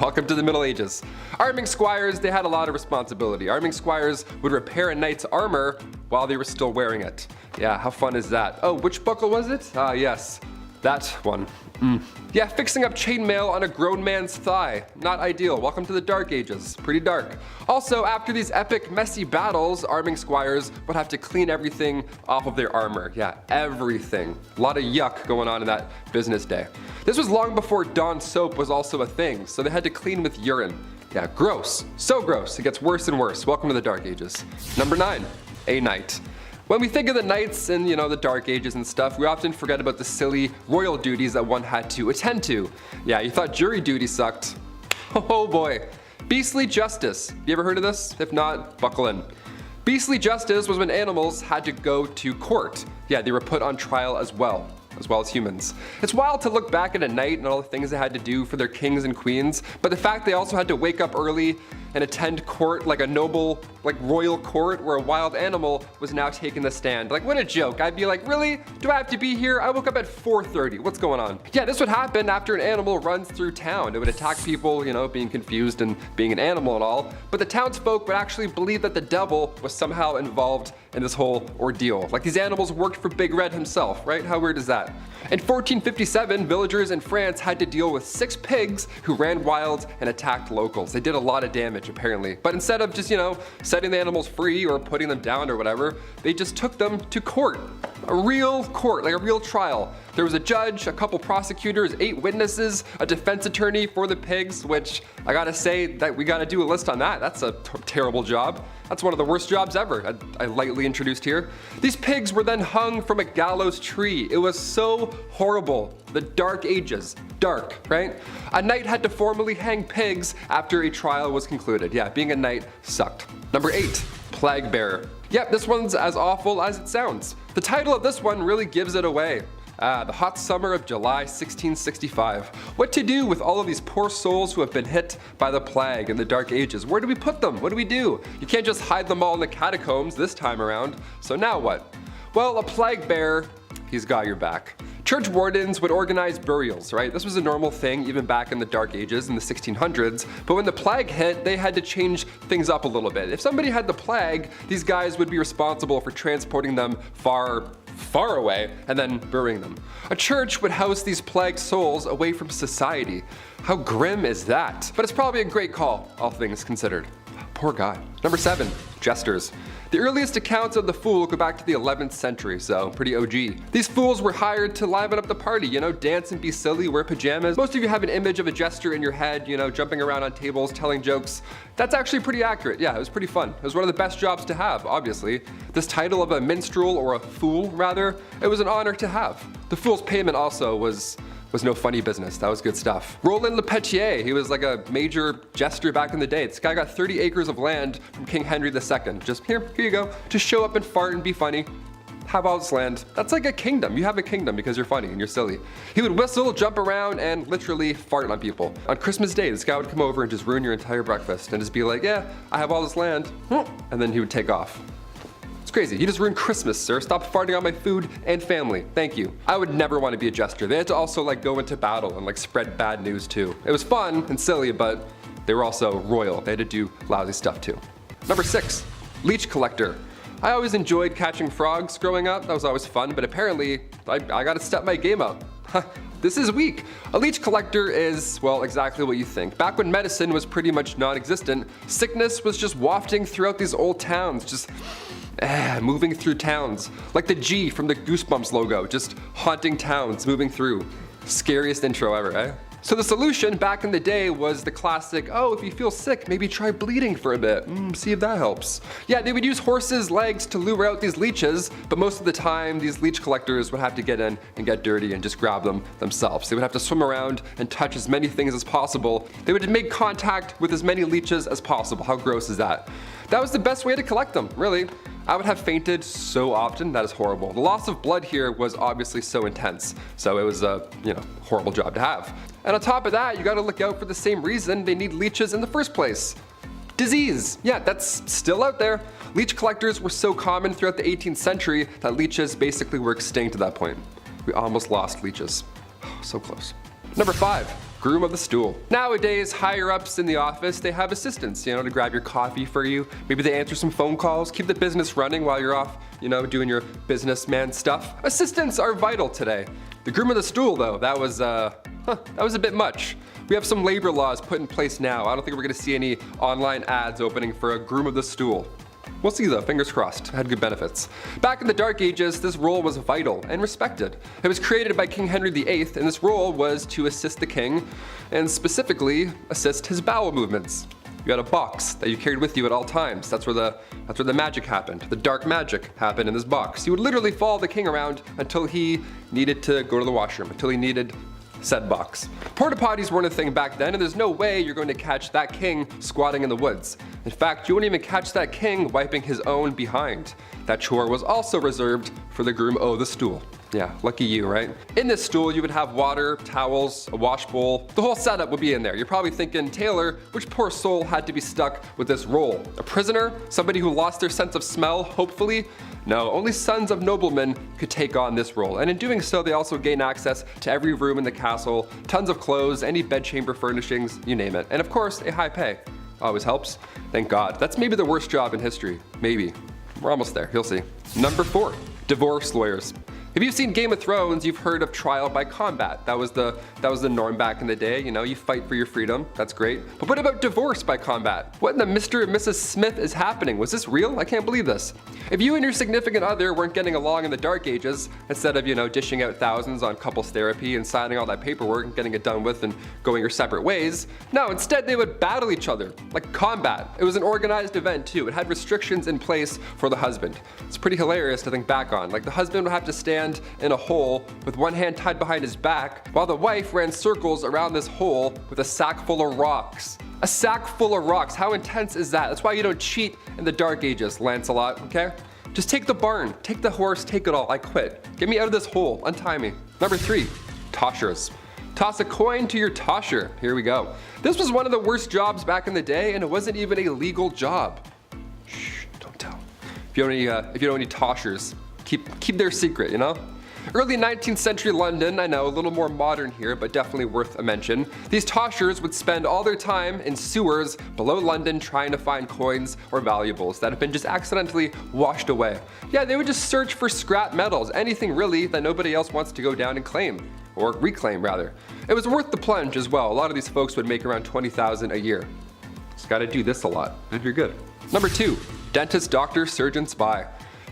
Welcome to the Middle Ages. Arming squires, they had a lot of responsibility. Arming squires would repair a knight's armor while they were still wearing it. Yeah, how fun is that? Oh, which buckle was it? Ah, yes, that one. Yeah, fixing up chainmail on a grown man's thigh. Not ideal. Welcome to the Dark Ages. Pretty dark. Also, after these epic, messy battles, arming squires would have to clean everything off of their armor. Yeah, everything. A lot of yuck going on in that business day. This was long before Dawn soap was also a thing, so they had to clean with urine. Yeah, gross. So gross. It gets worse and worse. Welcome to the Dark Ages. Number 9, a knight. When we think of the knights and, the Dark Ages and stuff, we often forget about the silly royal duties that one had to attend to. Yeah, you thought jury duty sucked. Oh boy. Beastly justice. You ever heard of this? If not, buckle in. Beastly justice was when animals had to go to court. Yeah, they were put on trial as well as humans. It's wild to look back at a knight and all the things they had to do for their kings and queens, but the fact they also had to wake up early and attend court like a noble, royal court where a wild animal was now taking the stand. What a joke. I'd be like, really? Do I have to be here? I woke up at 4:30. What's going on? Yeah, this would happen after an animal runs through town. It would attack people, being confused and being an animal and all, but the townsfolk would actually believe that the devil was somehow involved in this whole ordeal. These animals worked for Big Red himself, right? How weird is that? In 1457, villagers in France had to deal with 6 pigs who ran wild and attacked locals. They did a lot of damage. advantage apparently. But instead of just, setting the animals free or putting them down or whatever, they just took them to court. A real court, like a real trial. There was a judge, a couple prosecutors, 8 witnesses, a defense attorney for the pigs, which I gotta say that we gotta do a list on that. That's a terrible job. That's one of the worst jobs ever, I lightly introduced here. These pigs were then hung from a gallows tree. It was so horrible. The Dark Ages. Dark, right? A knight had to formally hang pigs after a trial was concluded. Yeah, being a knight sucked. Number 8, plague bearer. Yep, this one's as awful as it sounds. The title of this one really gives it away. The hot summer of July 1665. What to do with all of these poor souls who have been hit by the plague in the Dark Ages? Where do we put them? What do we do? You can't just hide them all in the catacombs this time around. So now what? Well, a plague bearer, he's got your back. Church wardens would organize burials, right? This was a normal thing even back in the Dark Ages in the 1600s, but when the plague hit, they had to change things up a little bit. If somebody had the plague, these guys would be responsible for transporting them far away and then burying them. A church would house these plagued souls away from society. How grim is that? But it's probably a great call, all things considered. Poor guy. Number 7, jesters. The earliest accounts of the fool go back to the 11th century, so pretty OG. These fools were hired to liven up the party, dance and be silly, wear pajamas. Most of you have an image of a jester in your head, jumping around on tables, telling jokes. That's actually pretty accurate. Yeah, it was pretty fun. It was one of the best jobs to have, obviously. This title of a minstrel, or a fool rather, it was an honor to have. The fool's payment also was no funny business. That was good stuff. Roland Le Petier, he was like a major jester back in the day. This guy got 30 acres of land from King Henry II. Just here you go. Just show up and fart and be funny. Have all this land. That's like a kingdom. You have a kingdom because you're funny and you're silly. He would whistle, jump around, and literally fart on people. On Christmas Day, this guy would come over and just ruin your entire breakfast and just be like, yeah, I have all this land. And then he would take off. Crazy. You just ruined Christmas, sir. Stop farting on my food and family. Thank you. I would never want to be a jester. They had to also go into battle and spread bad news too. It was fun and silly, but they were also royal. They had to do lousy stuff too. Number 6, leech collector. I always enjoyed catching frogs growing up. That was always fun, but apparently I gotta step my game up. This is weak. A leech collector is, well, exactly what you think. Back when medicine was pretty much non-existent, sickness was just wafting throughout these old towns, just moving through towns. Like the G from the Goosebumps logo, just haunting towns, moving through. Scariest intro ever, eh? So the solution back in the day was the classic, oh, if you feel sick, maybe try bleeding for a bit. See if that helps. Yeah, they would use horses' legs to lure out these leeches, but most of the time, these leech collectors would have to get in and get dirty and just grab them themselves. They would have to swim around and touch as many things as possible. They would make contact with as many leeches as possible. How gross is that? That was the best way to collect them, really. I would have fainted so often, that is horrible. The loss of blood here was obviously so intense, so it was a, horrible job to have. And on top of that, you gotta look out for the same reason they need leeches in the first place. Disease. Yeah, that's still out there. Leech collectors were so common throughout the 18th century that leeches basically were extinct at that point. We almost lost leeches. So close. Number 5, groom of the stool. Nowadays, higher ups in the office, they have assistants, to grab your coffee for you. Maybe they answer some phone calls, keep the business running while you're off, doing your businessman stuff. Assistants are vital today. The groom of the stool, though, that was a bit much. We have some labor laws put in place now. I don't think we're gonna see any online ads opening for a groom of the stool. We'll see though, fingers crossed. It had good benefits. Back in the Dark Ages, this role was vital and respected. It was created by King Henry VIII, and this role was to assist the king, and specifically assist his bowel movements. You had a box that you carried with you at all times. That's where the magic happened. The dark magic happened in this box. You would literally follow the king around until he needed to go to the washroom, until he needed said box. Porta potties weren't a thing back then, and there's no way you're going to catch that king squatting in the woods. In fact, you wouldn't even catch that king wiping his own behind. That chore was also reserved for the groom of the stool. Yeah, lucky you, right? In this stool, you would have water, towels, a wash bowl. The whole setup would be in there. You're probably thinking, Taylor, which poor soul had to be stuck with this role? A prisoner? Somebody who lost their sense of smell, hopefully? No, only sons of noblemen could take on this role, and in doing so, they also gain access to every room in the castle, tons of clothes, any bedchamber furnishings, you name it. And of course, a high pay. Always helps. Thank God. That's maybe the worst job in history. Maybe. We're almost there. You'll see. Number 4, divorce lawyers. If you've seen Game of Thrones, you've heard of trial by combat. That was the norm back in the day. You know, you fight for your freedom. That's great. But what about divorce by combat? What in the Mr. and Mrs. Smith is happening? Was this real? I can't believe this. If you and your significant other weren't getting along in the Dark Ages, instead of, you know, dishing out thousands on couples therapy and signing all that paperwork and getting it done with and going your separate ways, no, instead they would battle each other, like combat. It was an organized event too. It had restrictions in place for the husband. It's pretty hilarious to think back on. Like, the husband would have to stand in a hole with one hand tied behind his back, while the wife ran circles around this hole with a sack full of rocks. A sack full of rocks. How intense is that? That's why you don't cheat in the Dark Ages, Lancelot, okay? Just take the barn, take the horse, take it all. I quit. Get me out of this hole. Untie me. Number 3, toshers. Toss a coin to your tosher. Here we go. This was one of the worst jobs back in the day, and it wasn't even a legal job. Shh, don't tell. If you don't know any toshers, keep their secret, you know? Early 19th century London, I know, a little more modern here, but definitely worth a mention. These toshers would spend all their time in sewers below London trying to find coins or valuables that have been just accidentally washed away. Yeah, they would just search for scrap metals, anything really that nobody else wants to go down and claim. Or reclaim, rather. It was worth the plunge as well. A lot of these folks would make around $20,000 a year. Just gotta do this a lot, and you're good. Number 2, dentist, doctor, surgeon, spy.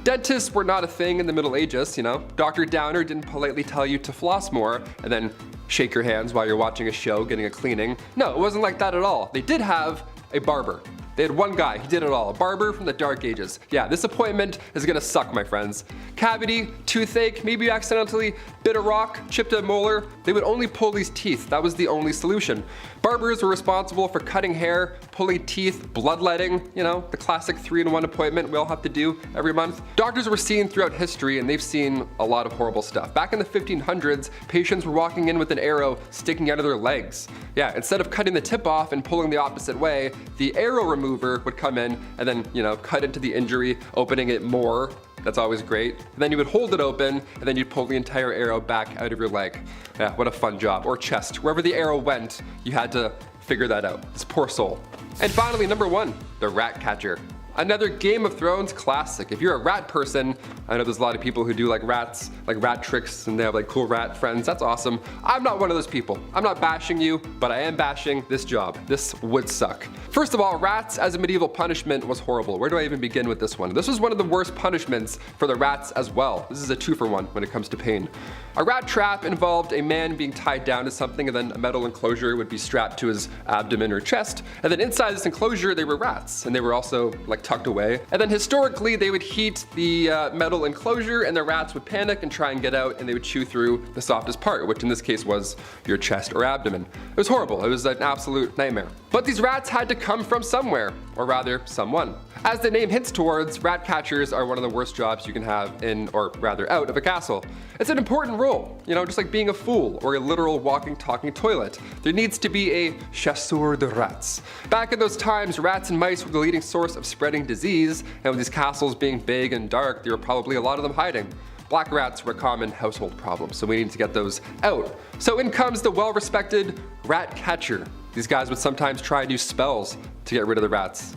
Dentists were not a thing in the Middle Ages, you know. Dr. Downer didn't politely tell you to floss more and then shake your hands while you're watching a show, getting a cleaning. No, it wasn't like that at all. They did have a barber. They had one guy, he did it all, a barber from the Dark Ages. Yeah, this appointment is gonna suck, my friends. Cavity, toothache, maybe you accidentally bit a rock, chipped a molar. They would only pull these teeth, that was the only solution. Barbers were responsible for cutting hair, pulling teeth, bloodletting, you know, the classic 3-in-1 appointment we all have to do every month. Doctors were seen throughout history and they've seen a lot of horrible stuff. Back in the 1500s, patients were walking in with an arrow sticking out of their legs. Yeah, instead of cutting the tip off and pulling the opposite way, the arrow remover would come in and then, you know, cut into the injury, opening it more. That's always great. And then you would hold it open and then you'd pull the entire arrow back out of your leg. Yeah, what a fun job. Or chest. Wherever the arrow went, you had to figure that out. This poor soul. And finally, number 1, the rat catcher. Another Game of Thrones classic. If you're a rat person, I know there's a lot of people who do like rats, like rat tricks, and they have like cool rat friends. That's awesome. I'm not one of those people. I'm not bashing you, but I am bashing this job. This would suck. First of all, rats as a medieval punishment was horrible. Where do I even begin with this one? This was one of the worst punishments for the rats as well. This is a 2-for-1 when it comes to pain. A rat trap involved a man being tied down to something and then a metal enclosure would be strapped to his abdomen or chest. And then inside this enclosure, they were rats. And they were also like tucked away. And then historically, they would heat the metal enclosure and the rats would panic and try and get out and they would chew through the softest part, which in this case was your chest or abdomen. It was horrible. It was an absolute nightmare. But these rats had to come from somewhere, or rather, someone. As the name hints towards, rat catchers are one of the worst jobs you can have in, or rather out of a castle. It's an important role, you know, just like being a fool or a literal walking, talking toilet. There needs to be a chasseur de rats. Back in those times, rats and mice were the leading source of spreading disease, and with these castles being big and dark, there were probably a lot of them hiding. Black rats were a common household problem, so we need to get those out. So in comes the well-respected rat catcher. These guys would sometimes try new spells to get rid of the rats.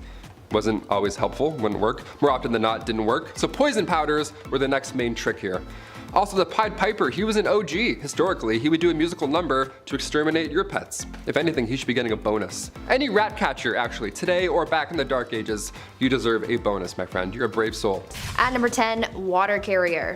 Wasn't always helpful, wouldn't work. More often than not, didn't work. So poison powders were the next main trick here. Also, the Pied Piper, he was an OG. Historically, he would do a musical number to exterminate your pets. If anything, he should be getting a bonus. Any rat catcher, actually, today or back in the Dark Ages, you deserve a bonus, my friend. You're a brave soul. At number 10, water carrier.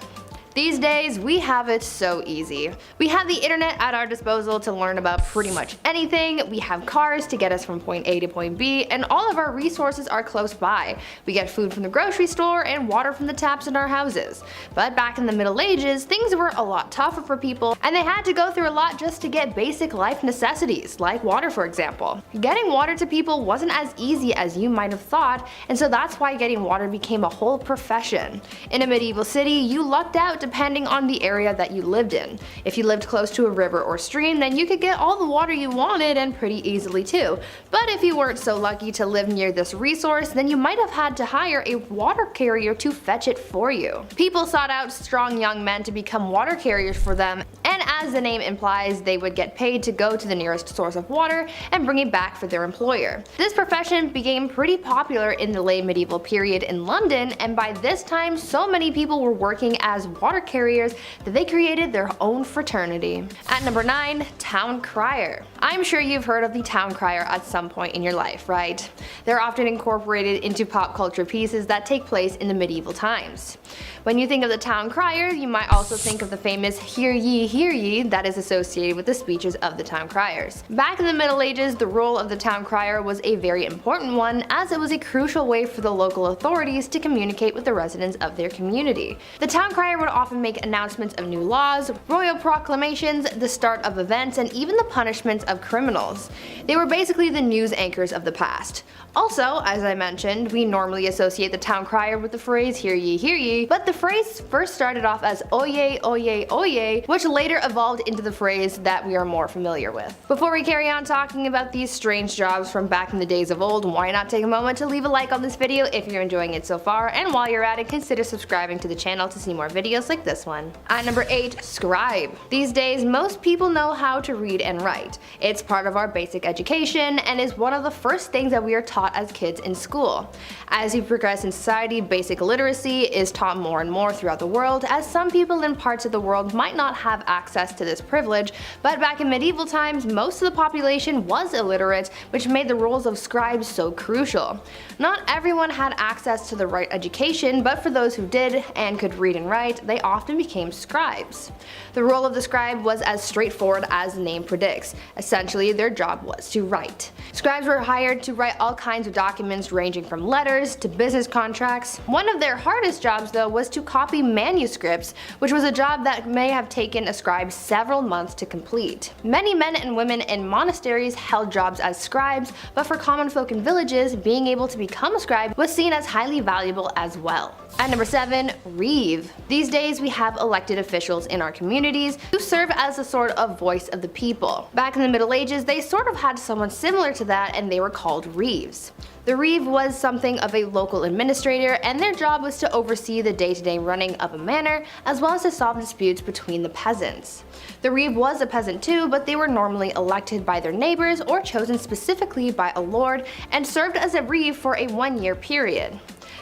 These days, we have it so easy. We have the internet at our disposal to learn about pretty much anything, we have cars to get us from point A to point B, and all of our resources are close by. We get food from the grocery store and water from the taps in our houses. But back in the Middle Ages, things were a lot tougher for people, and they had to go through a lot just to get basic life necessities, like water for example. Getting water to people wasn't as easy as you might have thought, and so that's why getting water became a whole profession. In a medieval city, you lucked out depending on the area that you lived in. If you lived close to a river or stream, then you could get all the water you wanted and pretty easily too. But if you weren't so lucky to live near this resource, then you might have had to hire a water carrier to fetch it for you. People sought out strong young men to become water carriers for them, and and as the name implies, they would get paid to go to the nearest source of water and bring it back for their employer. This profession became pretty popular in the late medieval period in London, and by this time so many people were working as water carriers that they created their own fraternity. At number 9, town crier. I'm sure you've heard of the town crier at some point in your life, right? They're often incorporated into pop culture pieces that take place in the medieval times. When you think of the town crier, you might also think of the famous hear ye that is associated with the speeches of the town criers. Back in the Middle Ages, the role of the town crier was a very important one, as it was a crucial way for the local authorities to communicate with the residents of their community. The town crier would often make announcements of new laws, royal proclamations, the start of events, and even the punishments of criminals. They were basically the news anchors of the past. Also, as I mentioned, we normally associate the town crier with the phrase hear ye, but the phrase first started off as oye, oye, oye, which later evolved into the phrase that we are more familiar with. Before we carry on talking about these strange jobs from back in the days of old, why not take a moment to leave a like on this video if you're enjoying it so far, and while you're at it, consider subscribing to the channel to see more videos like this one. At number 8, scribe. These days, most people know how to read and write. It's part of our basic education and is one of the first things that we are taught as kids in school. As we progress in society, basic literacy is taught more and more throughout the world, as some people in parts of the world might not have access to this privilege, but back in medieval times, most of the population was illiterate, which made the roles of scribes so crucial. Not everyone had access to the right education, but for those who did and could read and write, they often became scribes. The role of the scribe was as straightforward as the name predicts. Essentially, their job was to write. Scribes were hired to write all kinds of documents ranging from letters to business contracts. One of their hardest jobs though was to copy manuscripts, which was a job that may have taken a scribe several months to complete. Many men and women in monasteries held jobs as scribes, but for common folk in villages, being able to become a scribe was seen as highly valuable as well. At number 7, reeve. These days we have elected officials in our communities who serve as a sort of voice of the people. Back in the Middle Ages, they sort of had someone similar to that, and they were called reeves. The reeve was something of a local administrator, and their job was to oversee the day-to-day running of a manor, as well as to solve disputes between the peasants. The reeve was a peasant too, but they were normally elected by their neighbors or chosen specifically by a lord, and served as a reeve for a 1-year period.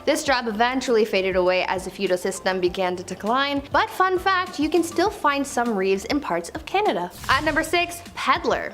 This job eventually faded away as the feudal system began to decline, but fun fact, you can still find some reeves in parts of Canada. At number 6, peddler.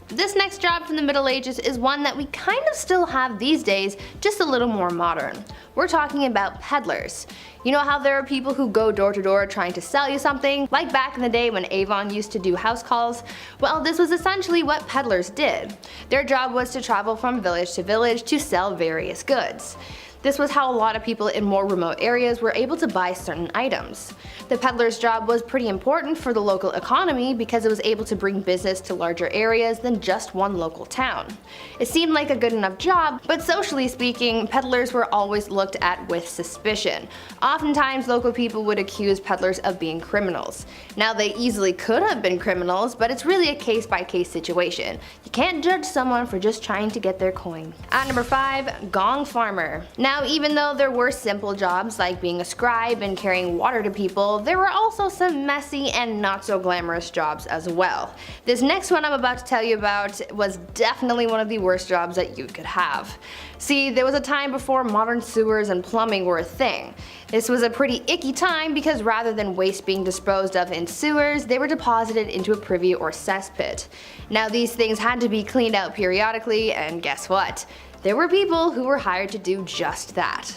This next job from the Middle Ages is one that we kind of still have these days, just a little more modern. We're talking about peddlers. You know how there are people who go door to door trying to sell you something, like back in the day when Avon used to do house calls? Well, this was essentially what peddlers did. Their job was to travel from village to village to sell various goods. This was how a lot of people in more remote areas were able to buy certain items. The peddler's job was pretty important for the local economy because it was able to bring business to larger areas than just one local town. It seemed like a good enough job, but socially speaking, peddlers were always looked at with suspicion. Oftentimes, local people would accuse peddlers of being criminals. Now, they easily could have been criminals, but it's really a case-by-case situation. You can't judge someone for just trying to get their coin. At number 5, gong farmer. Now, even though there were simple jobs like being a scribe and carrying water to people, there were also some messy and not so glamorous jobs as well. This next one I'm about to tell you about was definitely one of the worst jobs that you could have. See, there was a time before modern sewers and plumbing were a thing. This was a pretty icky time because rather than waste being disposed of in sewers, they were deposited into a privy or cesspit. Now, these things had to be cleaned out periodically, and guess what? There were people who were hired to do just that.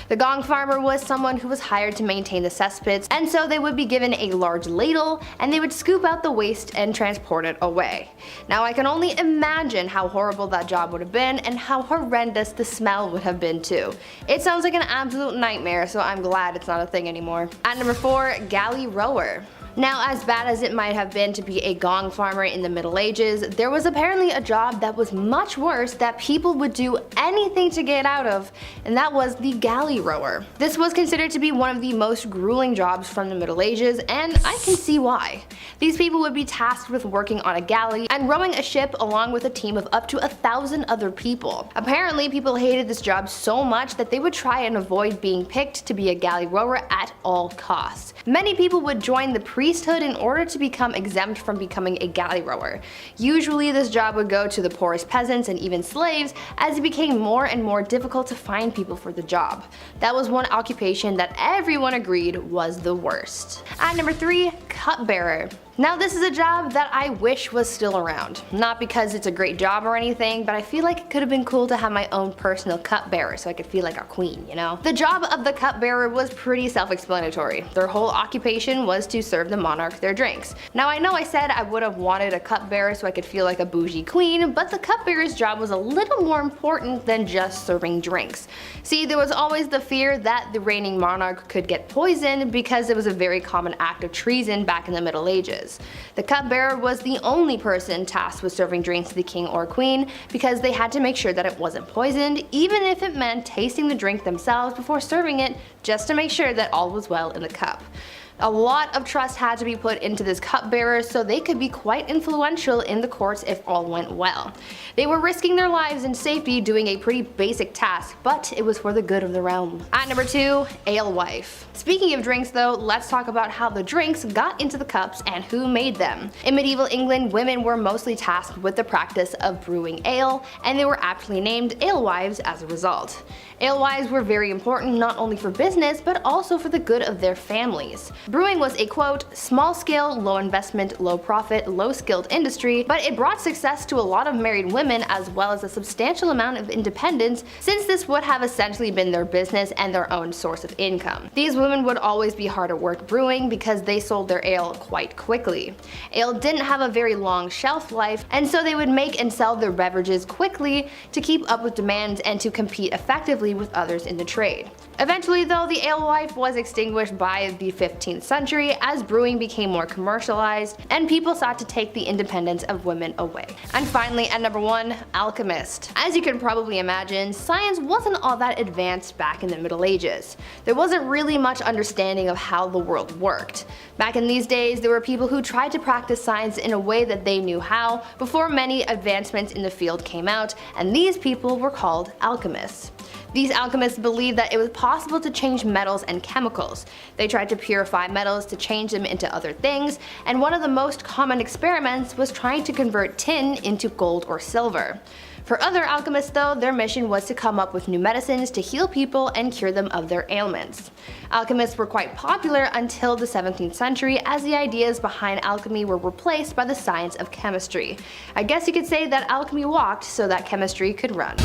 The gong farmer was someone who was hired to maintain the cesspits, and so they would be given a large ladle and they would scoop out the waste and transport it away. Now, I can only imagine how horrible that job would have been and how horrendous the smell would have been too. It sounds like an absolute nightmare, so I'm glad it's not a thing anymore. At number 4, galley rower. Now, as bad as it might have been to be a gong farmer in the Middle Ages, there was apparently a job that was much worse that people would do anything to get out of, and that was the galley rower. This was considered to be one of the most grueling jobs from the Middle Ages, and I can see why. These people would be tasked with working on a galley and rowing a ship along with a team of up to 1,000 other people. Apparently, people hated this job so much that they would try and avoid being picked to be a galley rower at all costs. Many people would join the priesthood in order to become exempt from becoming a galley rower. Usually this job would go to the poorest peasants and even slaves, as it became more and more difficult to find people for the job. That was one occupation that everyone agreed was the worst. At number 3, cupbearer. Now this is a job that I wish was still around. Not because it's a great job or anything, but I feel like it could have been cool to have my own personal cupbearer so I could feel like a queen, you know? The job of the cupbearer was pretty self-explanatory. Their whole occupation was to serve the monarch their drinks. Now I know I said I would have wanted a cupbearer so I could feel like a bougie queen, but the cupbearer's job was a little more important than just serving drinks. See, there was always the fear that the reigning monarch could get poisoned because it was a very common act of treason back in the Middle Ages. The cupbearer was the only person tasked with serving drinks to the king or queen because they had to make sure that it wasn't poisoned, even if it meant tasting the drink themselves before serving it, just to make sure that all was well in the cup. A lot of trust had to be put into this cupbearer so they could be quite influential in the courts if all went well. They were risking their lives and safety doing a pretty basic task, but it was for the good of the realm. At number 2, alewife. Speaking of drinks though, let's talk about how the drinks got into the cups and who made them. In medieval England, women were mostly tasked with the practice of brewing ale, and they were aptly named alewives as a result. Alewives were very important not only for business, but also for the good of their families. Brewing was a quote, small scale, low investment, low profit, low skilled industry, but it brought success to a lot of married women as well as a substantial amount of independence, since this would have essentially been their business and their own source of income. These women would always be hard at work brewing because they sold their ale quite quickly. Ale didn't have a very long shelf life, and so they would make and sell their beverages quickly to keep up with demand and to compete effectively with others in the trade. Eventually though, the alewife was extinguished by the 15th century as brewing became more commercialized and people sought to take the independence of women away. And finally, at number 1, alchemist. As you can probably imagine, science wasn't all that advanced back in the Middle Ages. There wasn't really much understanding of how the world worked. Back in these days, there were people who tried to practice science in a way that they knew how before many advancements in the field came out, and these people were called alchemists. These alchemists believed that it was possible to change metals and chemicals. They tried to purify metals to change them into other things, and one of the most common experiments was trying to convert tin into gold or silver. For other alchemists though, their mission was to come up with new medicines to heal people and cure them of their ailments. Alchemists were quite popular until the 17th century, as the ideas behind alchemy were replaced by the science of chemistry. I guess you could say that alchemy walked so that chemistry could run.